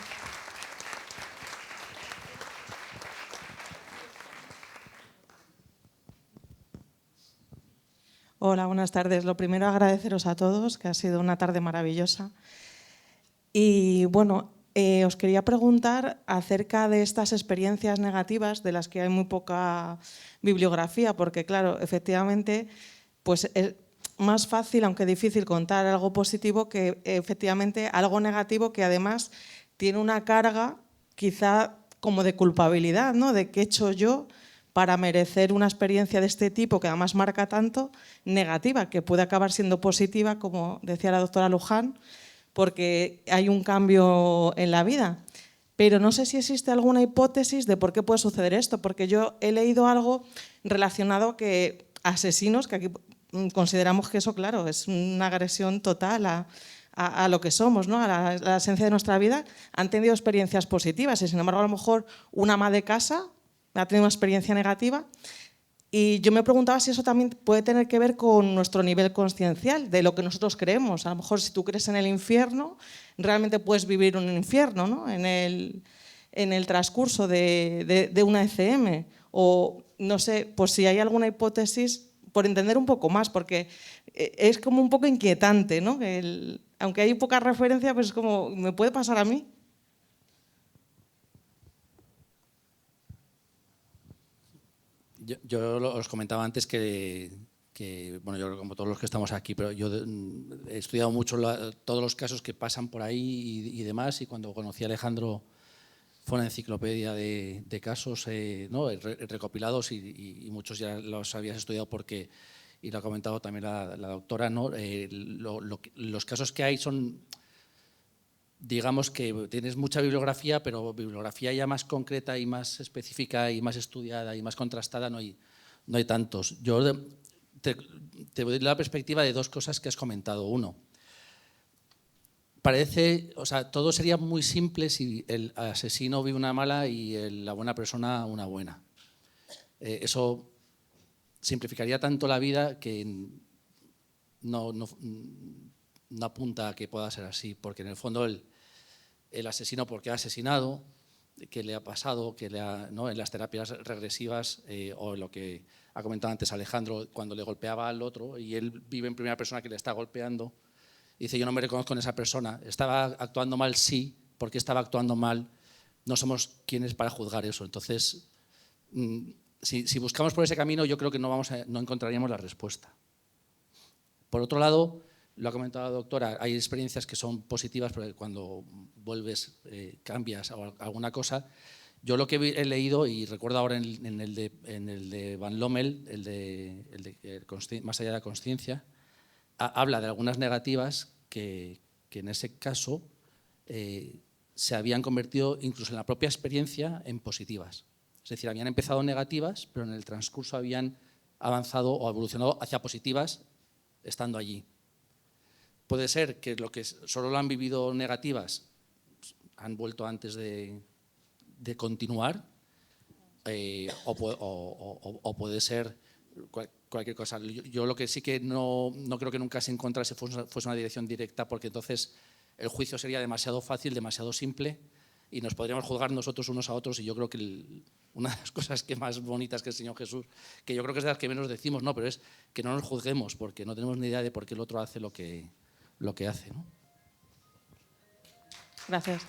Hola, buenas tardes. Lo primero, agradeceros a todos, que ha sido una tarde maravillosa. Y bueno, os quería preguntar acerca de estas experiencias negativas de las que hay muy poca bibliografía, porque claro, efectivamente, pues es más fácil, aunque difícil, contar algo positivo que efectivamente algo negativo que además tiene una carga quizá como de culpabilidad, ¿no? De qué he hecho yo para merecer una experiencia de este tipo que además marca tanto, negativa, que puede acabar siendo positiva, como decía la doctora Luján, porque hay un cambio en la vida. Pero no sé si existe alguna hipótesis de por qué puede suceder esto, porque yo he leído algo relacionado que asesinos, que aquí consideramos que eso, claro, es una agresión total a lo que somos, ¿no? a la esencia de nuestra vida, han tenido experiencias positivas y sin embargo a lo mejor una ama de casa ha tenido una experiencia negativa. Y yo me preguntaba si eso también puede tener que ver con nuestro nivel consciencial, de lo que nosotros creemos. A lo mejor si tú crees en el infierno, realmente puedes vivir un infierno, ¿no? en el transcurso de una ECM. O no sé, pues si hay alguna hipótesis, por entender un poco más, porque es como un poco inquietante, ¿no? Aunque hay poca referencia, pues es como, ¿me puede pasar a mí? Yo os comentaba antes que, bueno, yo como todos los que estamos aquí, pero yo he estudiado mucho todos los casos que pasan por ahí y demás, y cuando conocí a Alejandro fue una enciclopedia de casos ¿no? recopilados y muchos ya los habías estudiado porque, y lo ha comentado también la doctora, ¿no? Los casos que hay son, digamos que tienes mucha bibliografía, pero bibliografía ya más concreta y más específica y más estudiada y más contrastada no hay tantos. Yo te doy la perspectiva de dos cosas que has comentado. Uno, parece, o sea, todo sería muy simple si el asesino vive una mala y la buena persona una buena. Eso simplificaría tanto la vida que no apunta a que pueda ser así, porque en el fondo el asesino, porque ha asesinado, qué le ha pasado, ¿no? En las terapias regresivas o lo que ha comentado antes Alejandro, cuando le golpeaba al otro y él vive en primera persona que le está golpeando, dice, yo no me reconozco en esa persona, estaba actuando mal, sí, porque estaba actuando mal, no somos quienes para juzgar eso. Entonces, si buscamos por ese camino, yo creo que no encontraríamos la respuesta. Por otro lado, lo ha comentado la doctora, hay experiencias que son positivas, pero cuando vuelves, cambias o alguna cosa. Yo lo que he leído, y recuerdo ahora en el de Van Lommel, el de Más allá de la consciencia, habla de algunas negativas que en ese caso se habían convertido incluso en la propia experiencia en positivas. Es decir, habían empezado negativas, pero en el transcurso habían avanzado o evolucionado hacia positivas estando allí. Puede ser que lo que solo lo han vivido negativas han vuelto antes de continuar o puede ser cualquier cosa. Yo lo que sí que no creo que nunca se encontrase fuese una dirección directa, porque entonces el juicio sería demasiado fácil, demasiado simple y nos podríamos juzgar nosotros unos a otros. Y yo creo que una de las cosas que más bonitas que el Señor Jesús, que yo creo que es de las que menos decimos, no, pero es que no nos juzguemos porque no tenemos ni idea de por qué el otro hace lo que hace, ¿no? Gracias.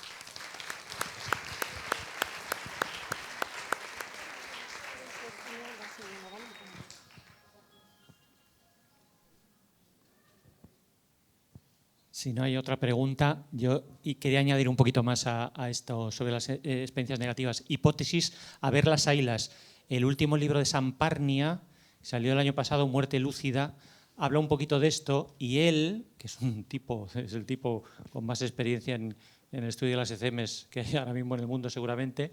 Si no hay otra pregunta, yo quería añadir un poquito más a esto sobre las experiencias negativas. Hipótesis, a ver las haylas. El último libro de Samparnia, salió el año pasado, Muerte lúcida, habla un poquito de esto y él, que es el tipo con más experiencia en el estudio de las ECMs que hay ahora mismo en el mundo seguramente,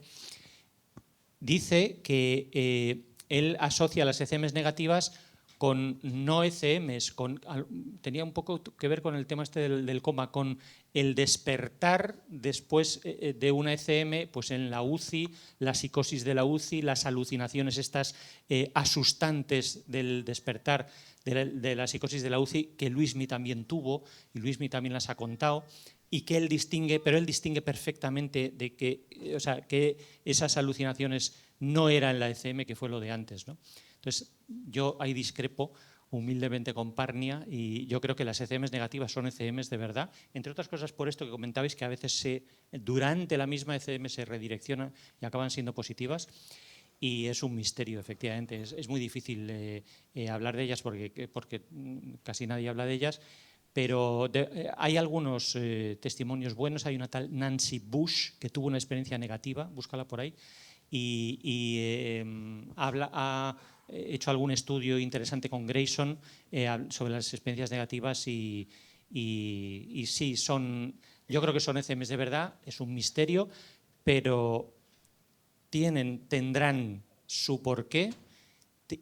dice que él asocia las ECMs negativas con no ECMs, tenía un poco que ver con el tema este del coma, con el despertar después de una ECM, pues en la UCI, la psicosis de la UCI, las alucinaciones estas asustantes del despertar de la psicosis de la UCI, que Luismi también tuvo, y Luismi también las ha contado, y que él distingue, pero él distingue perfectamente de que, o sea, que esas alucinaciones no eran la ECM, que fue lo de antes, ¿no? Entonces, yo ahí discrepo humildemente con Parnia y yo creo que las ECMs negativas son ECMs de verdad, entre otras cosas por esto que comentabais, que a veces durante la misma ECM se redireccionan y acaban siendo positivas. Y es un misterio, efectivamente. Es muy difícil hablar de ellas porque casi nadie habla de ellas, pero hay algunos testimonios buenos. Hay una tal Nancy Bush que tuvo una experiencia negativa, búscala por ahí, y ha hecho algún estudio interesante con Grayson sobre las experiencias negativas y sí, yo creo que son ECMs de verdad, es un misterio, pero tendrán su porqué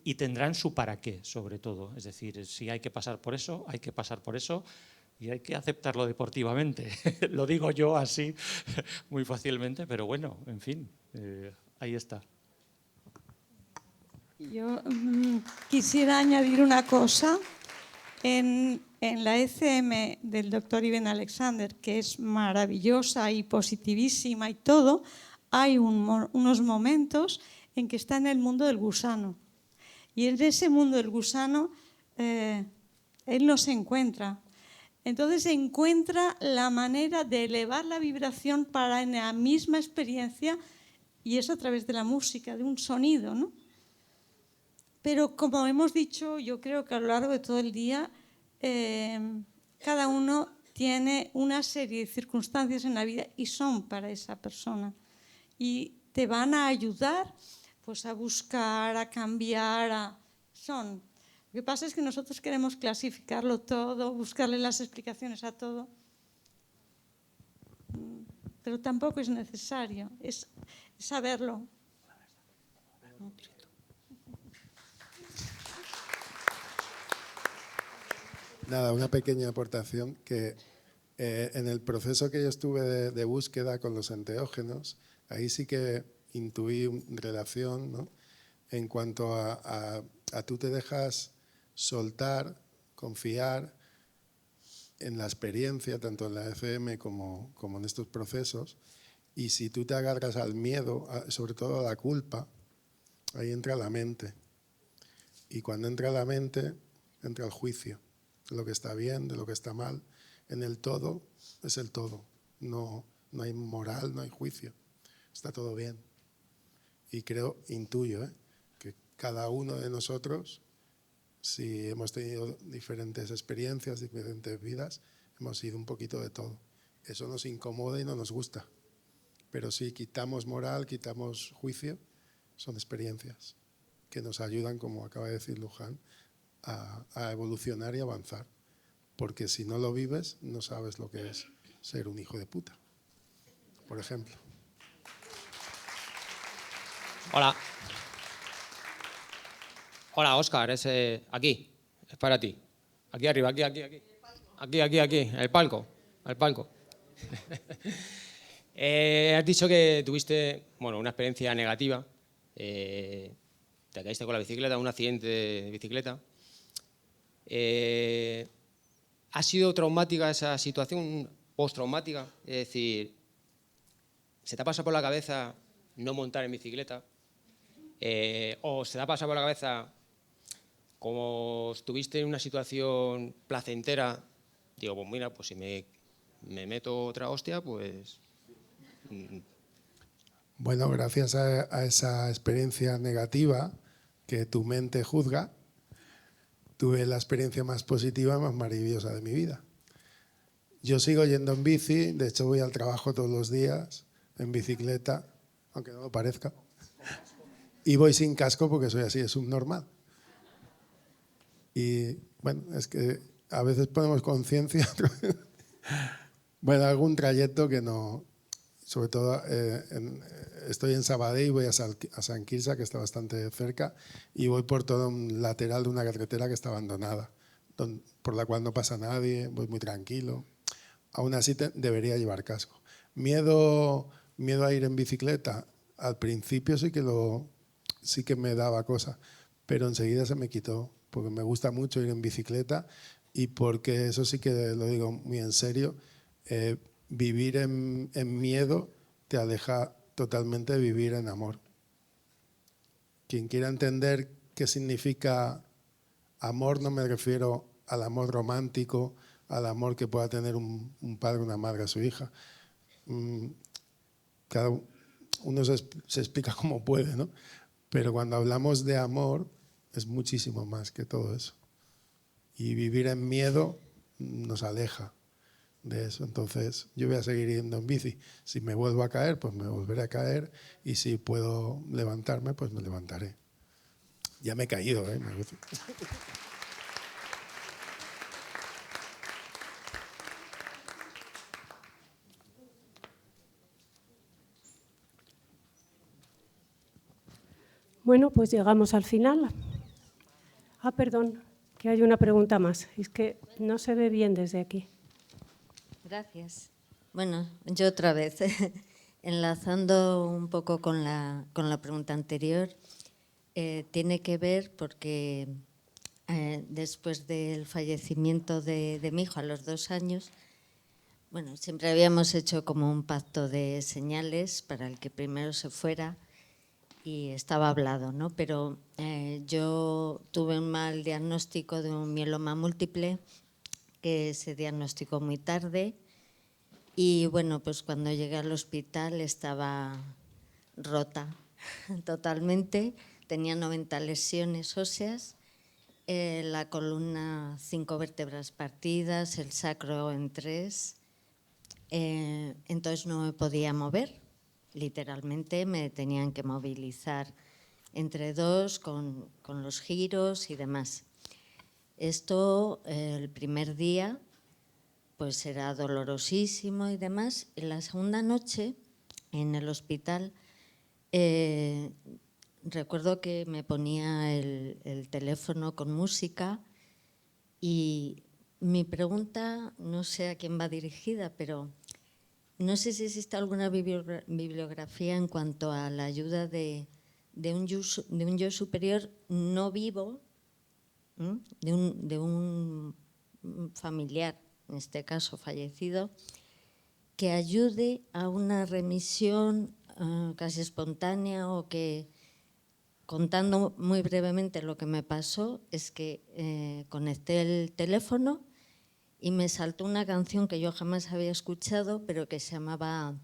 y tendrán su para qué, sobre todo. Es decir, si hay que pasar por eso, hay que pasar por eso, y hay que aceptarlo deportivamente. Lo digo yo así muy fácilmente, pero bueno, en fin, ahí está. Yo quisiera añadir una cosa. En la ECM del doctor Iben Alexander, que es maravillosa y positivísima y todo, hay unos momentos en que está en el mundo del gusano. Y en ese mundo del gusano, él no se encuentra. Entonces encuentra la manera de elevar la vibración para en la misma experiencia, y es a través de la música, de un sonido, ¿no? Pero como hemos dicho, yo creo que a lo largo de todo el día cada uno tiene una serie de circunstancias en la vida y son para esa persona. Y te van a ayudar pues, a buscar, a cambiar, son. Lo que pasa es que nosotros queremos clasificarlo todo, buscarle las explicaciones a todo. Pero tampoco es necesario, es saberlo. Nada, una pequeña aportación que en el proceso que yo estuve de búsqueda con los enteógenos, ahí sí que intuí relación, ¿no? En cuanto a tú te dejas soltar, confiar en la experiencia, tanto en la ECM como en estos procesos, y si tú te agarras al miedo, sobre todo a la culpa, ahí entra la mente. Y cuando entra la mente, entra el juicio. De lo que está bien, de lo que está mal. En el todo es el todo. No hay moral, no hay juicio. Está todo bien. Y intuyo, que cada uno de nosotros, si hemos tenido diferentes experiencias, diferentes vidas, hemos sido un poquito de todo. Eso nos incomoda y no nos gusta. Pero si quitamos moral, quitamos juicio, son experiencias que nos ayudan, como acaba de decir Luján, a evolucionar y avanzar, porque si no lo vives no sabes lo que es ser un hijo de puta, por ejemplo. Hola. Hola, Óscar, es aquí, es para ti. Aquí arriba, aquí. Aquí, el palco. Has dicho que tuviste, una experiencia negativa. Te caíste con la bicicleta, un accidente de bicicleta. ¿Ha sido traumática esa situación, postraumática? Es decir, ¿se te ha pasado por la cabeza no montar en bicicleta? ¿O se te ha pasado por la cabeza, como estuviste en una situación placentera, digo, pues mira, pues si me meto otra hostia, pues... Bueno, gracias a esa experiencia negativa que tu mente juzga, tuve la experiencia más positiva, más maravillosa de mi vida. Yo sigo yendo en bici, de hecho voy al trabajo todos los días en bicicleta, aunque no lo parezca, y voy sin casco porque soy así de subnormal. Y bueno, es que a veces ponemos conciencia, algún trayecto que no, sobre todo estoy en Sabadell y voy a San Quirze, que está bastante cerca, y voy por todo un lateral de una carretera que está abandonada, por la cual no pasa nadie, voy muy tranquilo. Aún así debería llevar casco. Miedo a ir en bicicleta, al principio sí que me daba cosa, pero enseguida se me quitó, porque me gusta mucho ir en bicicleta y porque eso sí que lo digo muy en serio, vivir en miedo te aleja totalmente de vivir en amor. Quien quiera entender qué significa amor, no me refiero al amor romántico, al amor que pueda tener un padre o una madre a su hija. Cada uno se explica como puede, ¿no? Pero cuando hablamos de amor es muchísimo más que todo eso. Y vivir en miedo nos aleja de eso. Entonces yo voy a seguir yendo en bici. Si me vuelvo a caer, pues me volveré a caer, y si puedo levantarme, pues me levantaré. Ya me he caído, ¿eh? Bueno, pues llegamos al final. Perdón, que hay una pregunta más. Es que no se ve bien desde aquí. Gracias. Bueno, yo otra vez, enlazando un poco con la pregunta anterior, tiene que ver porque después del fallecimiento de mi hijo a los 2 años, bueno, siempre habíamos hecho como un pacto de señales para el que primero se fuera y estaba hablado, ¿no? Pero yo tuve un mal diagnóstico de un mieloma múltiple que se diagnosticó muy tarde y bueno, pues cuando llegué al hospital estaba rota totalmente, tenía 90 lesiones óseas, la columna 5 vértebras partidas, el sacro en 3, entonces no me podía mover, literalmente me tenían que movilizar entre 2 con los giros y demás. Esto el primer día pues era dolorosísimo y demás. En la segunda noche en el hospital recuerdo que me ponía el teléfono con música y mi pregunta, no sé a quién va dirigida, pero no sé si existe alguna bibliografía en cuanto a la ayuda de un yo superior no vivo, de un familiar, en este caso fallecido, que ayude a una remisión casi espontánea o que, contando muy brevemente lo que me pasó, es que conecté el teléfono y me saltó una canción que yo jamás había escuchado, pero que se llamaba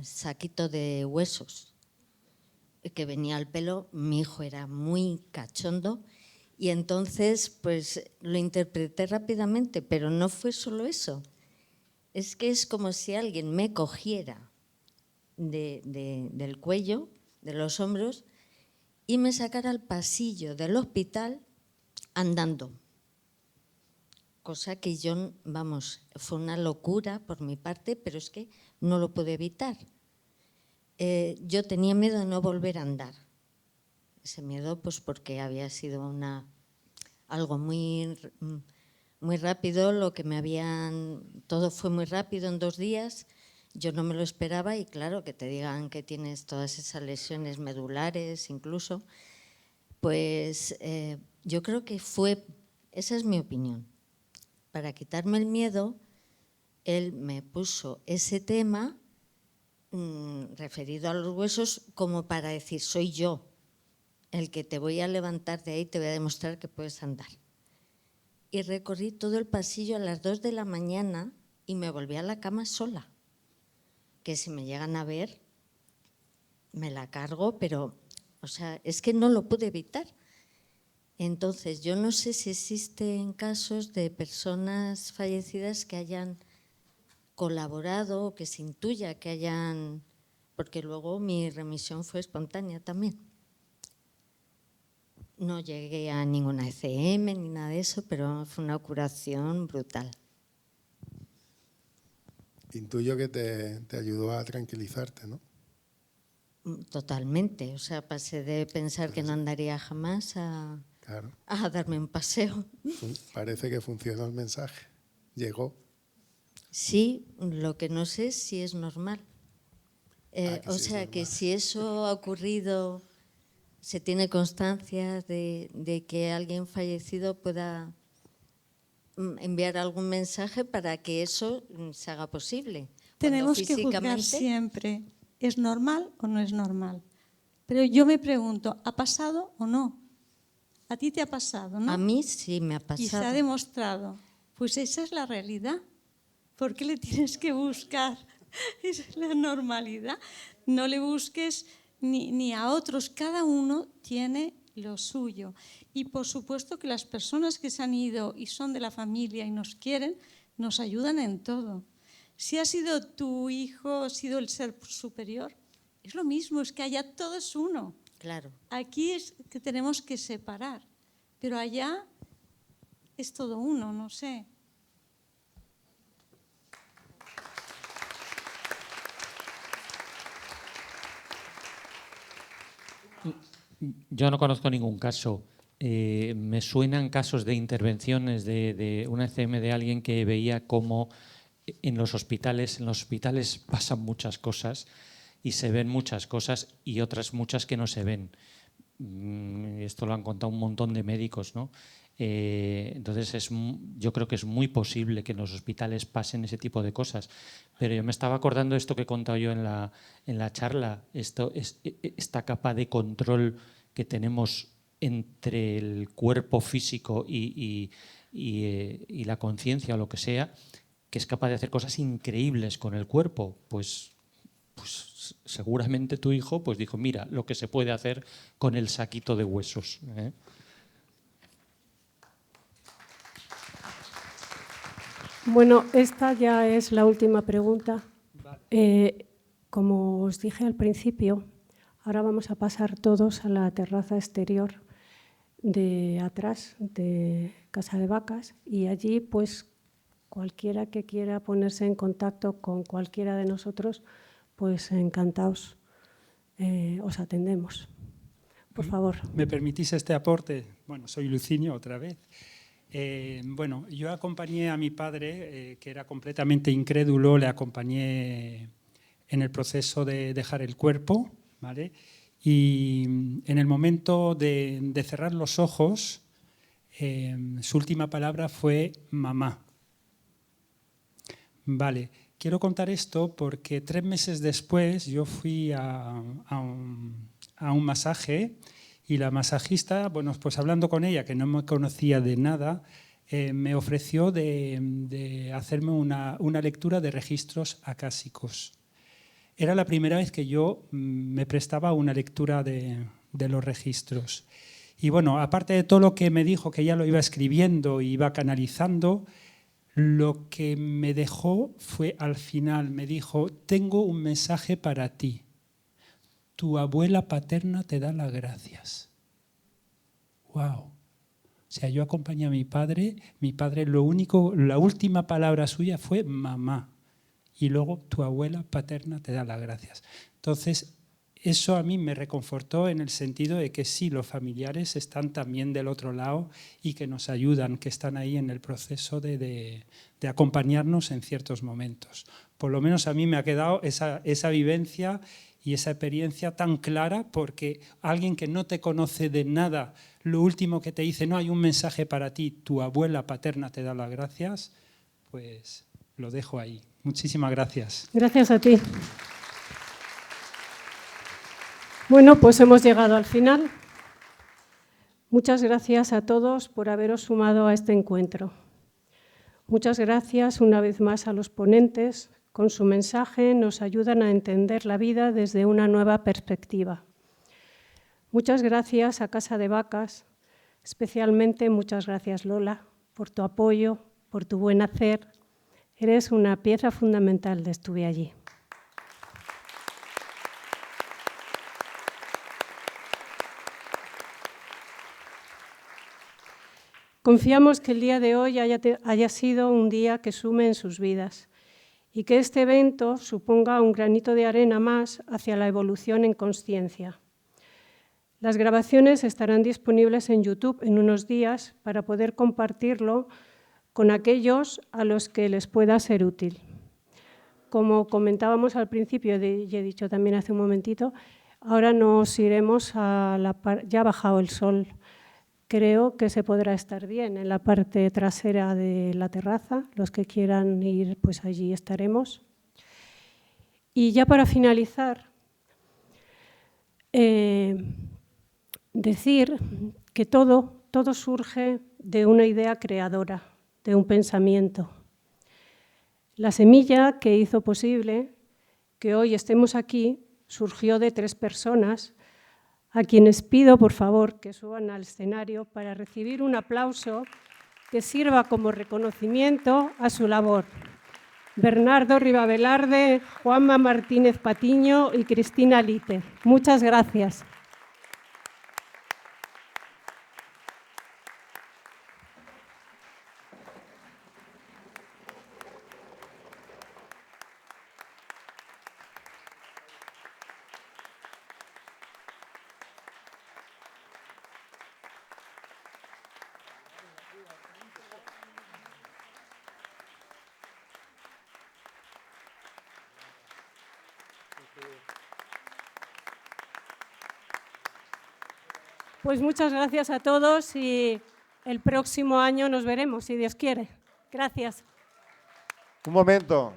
Saquito de Huesos, que venía al pelo. Mi hijo era muy cachondo y entonces pues lo interpreté rápidamente, pero no fue solo eso. Es que es como si alguien me cogiera del cuello, de los hombros, y me sacara al pasillo del hospital andando. Cosa que yo, vamos, fue una locura por mi parte, pero es que no lo pude evitar. Yo tenía miedo de no volver a andar. Ese miedo, pues porque había sido algo muy rápido, todo fue muy rápido en 2 días, yo no me lo esperaba y claro, que te digan que tienes todas esas lesiones medulares incluso, pues yo creo que esa es mi opinión. Para quitarme el miedo, él me puso ese tema referido a los huesos como para decir, soy yo el que te voy a levantar de ahí, te voy a demostrar que puedes andar. Y recorrí todo el pasillo a las 2 de la mañana y me volví a la cama sola. Que si me llegan a ver, me la cargo, pero o sea, es que no lo pude evitar. Entonces, yo no sé si existen casos de personas fallecidas que hayan colaborado o que se intuya que hayan, porque luego mi remisión fue espontánea también. No llegué a ninguna ECM ni nada de eso, pero fue una curación brutal. Intuyo que te ayudó a tranquilizarte, ¿no? Totalmente, o sea, pasé de pensar que no andaría jamás a darme un paseo. Parece que funcionó el mensaje, llegó. Sí, lo que no sé es si es normal. O sea, que si eso ha ocurrido, se tiene constancia de que alguien fallecido pueda enviar algún mensaje para que eso se haga posible. Tenemos que juzgar siempre, ¿es normal o no es normal? Pero yo me pregunto, ¿ha pasado o no? A ti te ha pasado, ¿no? A mí sí me ha pasado. Y se ha demostrado. Pues esa es la realidad. ¿Por qué le tienes que buscar? Esa es la normalidad. No le busques ni a otros. Cada uno tiene lo suyo. Y por supuesto que las personas que se han ido y son de la familia y nos quieren, nos ayudan en todo. Si ha sido tu hijo, ha sido el ser superior, es lo mismo, es que allá todo es uno. Claro. Aquí es que tenemos que separar, pero allá es todo uno, no sé. Yo no conozco ningún caso me suenan casos de intervenciones de una ECM de alguien que veía cómo en los hospitales pasan muchas cosas y se ven muchas cosas y otras muchas que no se ven. Esto lo han contado un montón de médicos, ¿no? Entonces yo creo que es muy posible que en los hospitales pasen ese tipo de cosas. Pero yo me estaba acordando de esto que he contado yo en la charla, esta capa de control que tenemos entre el cuerpo físico y la conciencia o lo que sea, que es capaz de hacer cosas increíbles con el cuerpo. Pues seguramente tu hijo pues dijo, mira lo que se puede hacer con el saquito de huesos, ¿eh? Bueno, esta ya es la última pregunta. Como os dije al principio, ahora vamos a pasar todos a la terraza exterior de atrás de Casa de Vacas y allí pues cualquiera que quiera ponerse en contacto con cualquiera de nosotros, pues encantados, os atendemos. Por favor. ¿Me permitís este aporte? Bueno, soy Lucinio otra vez. Bueno, yo acompañé a mi padre, que era completamente incrédulo, le acompañé en el proceso de dejar el cuerpo, ¿vale? Y en el momento de cerrar los ojos, su última palabra fue mamá. Vale, quiero contar esto porque 3 meses después yo fui a un masaje y la masajista, bueno, pues hablando con ella, que no me conocía de nada, me ofreció de hacerme una lectura de registros acásicos. Era la primera vez que yo me prestaba una lectura de los registros. Y bueno, aparte de todo lo que me dijo, que ella lo iba escribiendo y iba canalizando, lo que me dejó fue al final, me dijo, tengo un mensaje para ti. Tu abuela paterna te da las gracias. ¡Wow! O sea, yo acompañé a mi padre la última palabra suya fue mamá. Y luego tu abuela paterna te da las gracias. Entonces, eso a mí me reconfortó en el sentido de que sí, los familiares están también del otro lado y que nos ayudan, que están ahí en el proceso de acompañarnos en ciertos momentos. Por lo menos a mí me ha quedado esa vivencia y esa experiencia tan clara, porque alguien que no te conoce de nada, lo último que te dice, no, hay un mensaje para ti, tu abuela paterna te da las gracias, pues lo dejo ahí. Muchísimas gracias. Gracias a ti. Bueno, pues hemos llegado al final. Muchas gracias a todos por haberos sumado a este encuentro. Muchas gracias una vez más a los ponentes. Con su mensaje nos ayudan a entender la vida desde una nueva perspectiva. Muchas gracias a Casa de Vacas, especialmente muchas gracias Lola por tu apoyo, por tu buen hacer. Eres una pieza fundamental de Estuve Allí. Confiamos que el día de hoy haya sido un día que sume en sus vidas y que este evento suponga un granito de arena más hacia la evolución en consciencia. Las grabaciones estarán disponibles en YouTube en unos días para poder compartirlo con aquellos a los que les pueda ser útil. Como comentábamos al principio y he dicho también hace un momentito, ahora nos iremos ya ha bajado el sol. Creo que se podrá estar bien en la parte trasera de la terraza. Los que quieran ir, pues allí estaremos. Y ya para finalizar, decir que todo surge de una idea creadora, de un pensamiento. La semilla que hizo posible que hoy estemos aquí surgió de 3 personas a quienes pido, por favor, que suban al escenario para recibir un aplauso que sirva como reconocimiento a su labor. Bernardo Rivavelarde, Juanma Martínez Patiño y Cristina Lite. Muchas gracias. Pues muchas gracias a todos y el próximo año nos veremos, si Dios quiere. Gracias. Un momento.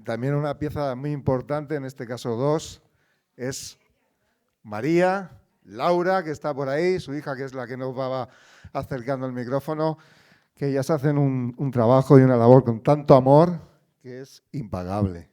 También una pieza muy importante, en este caso dos, es María, Laura, que está por ahí, su hija, que es la que nos va acercando el micrófono, que ellas hacen un trabajo y una labor con tanto amor que es impagable.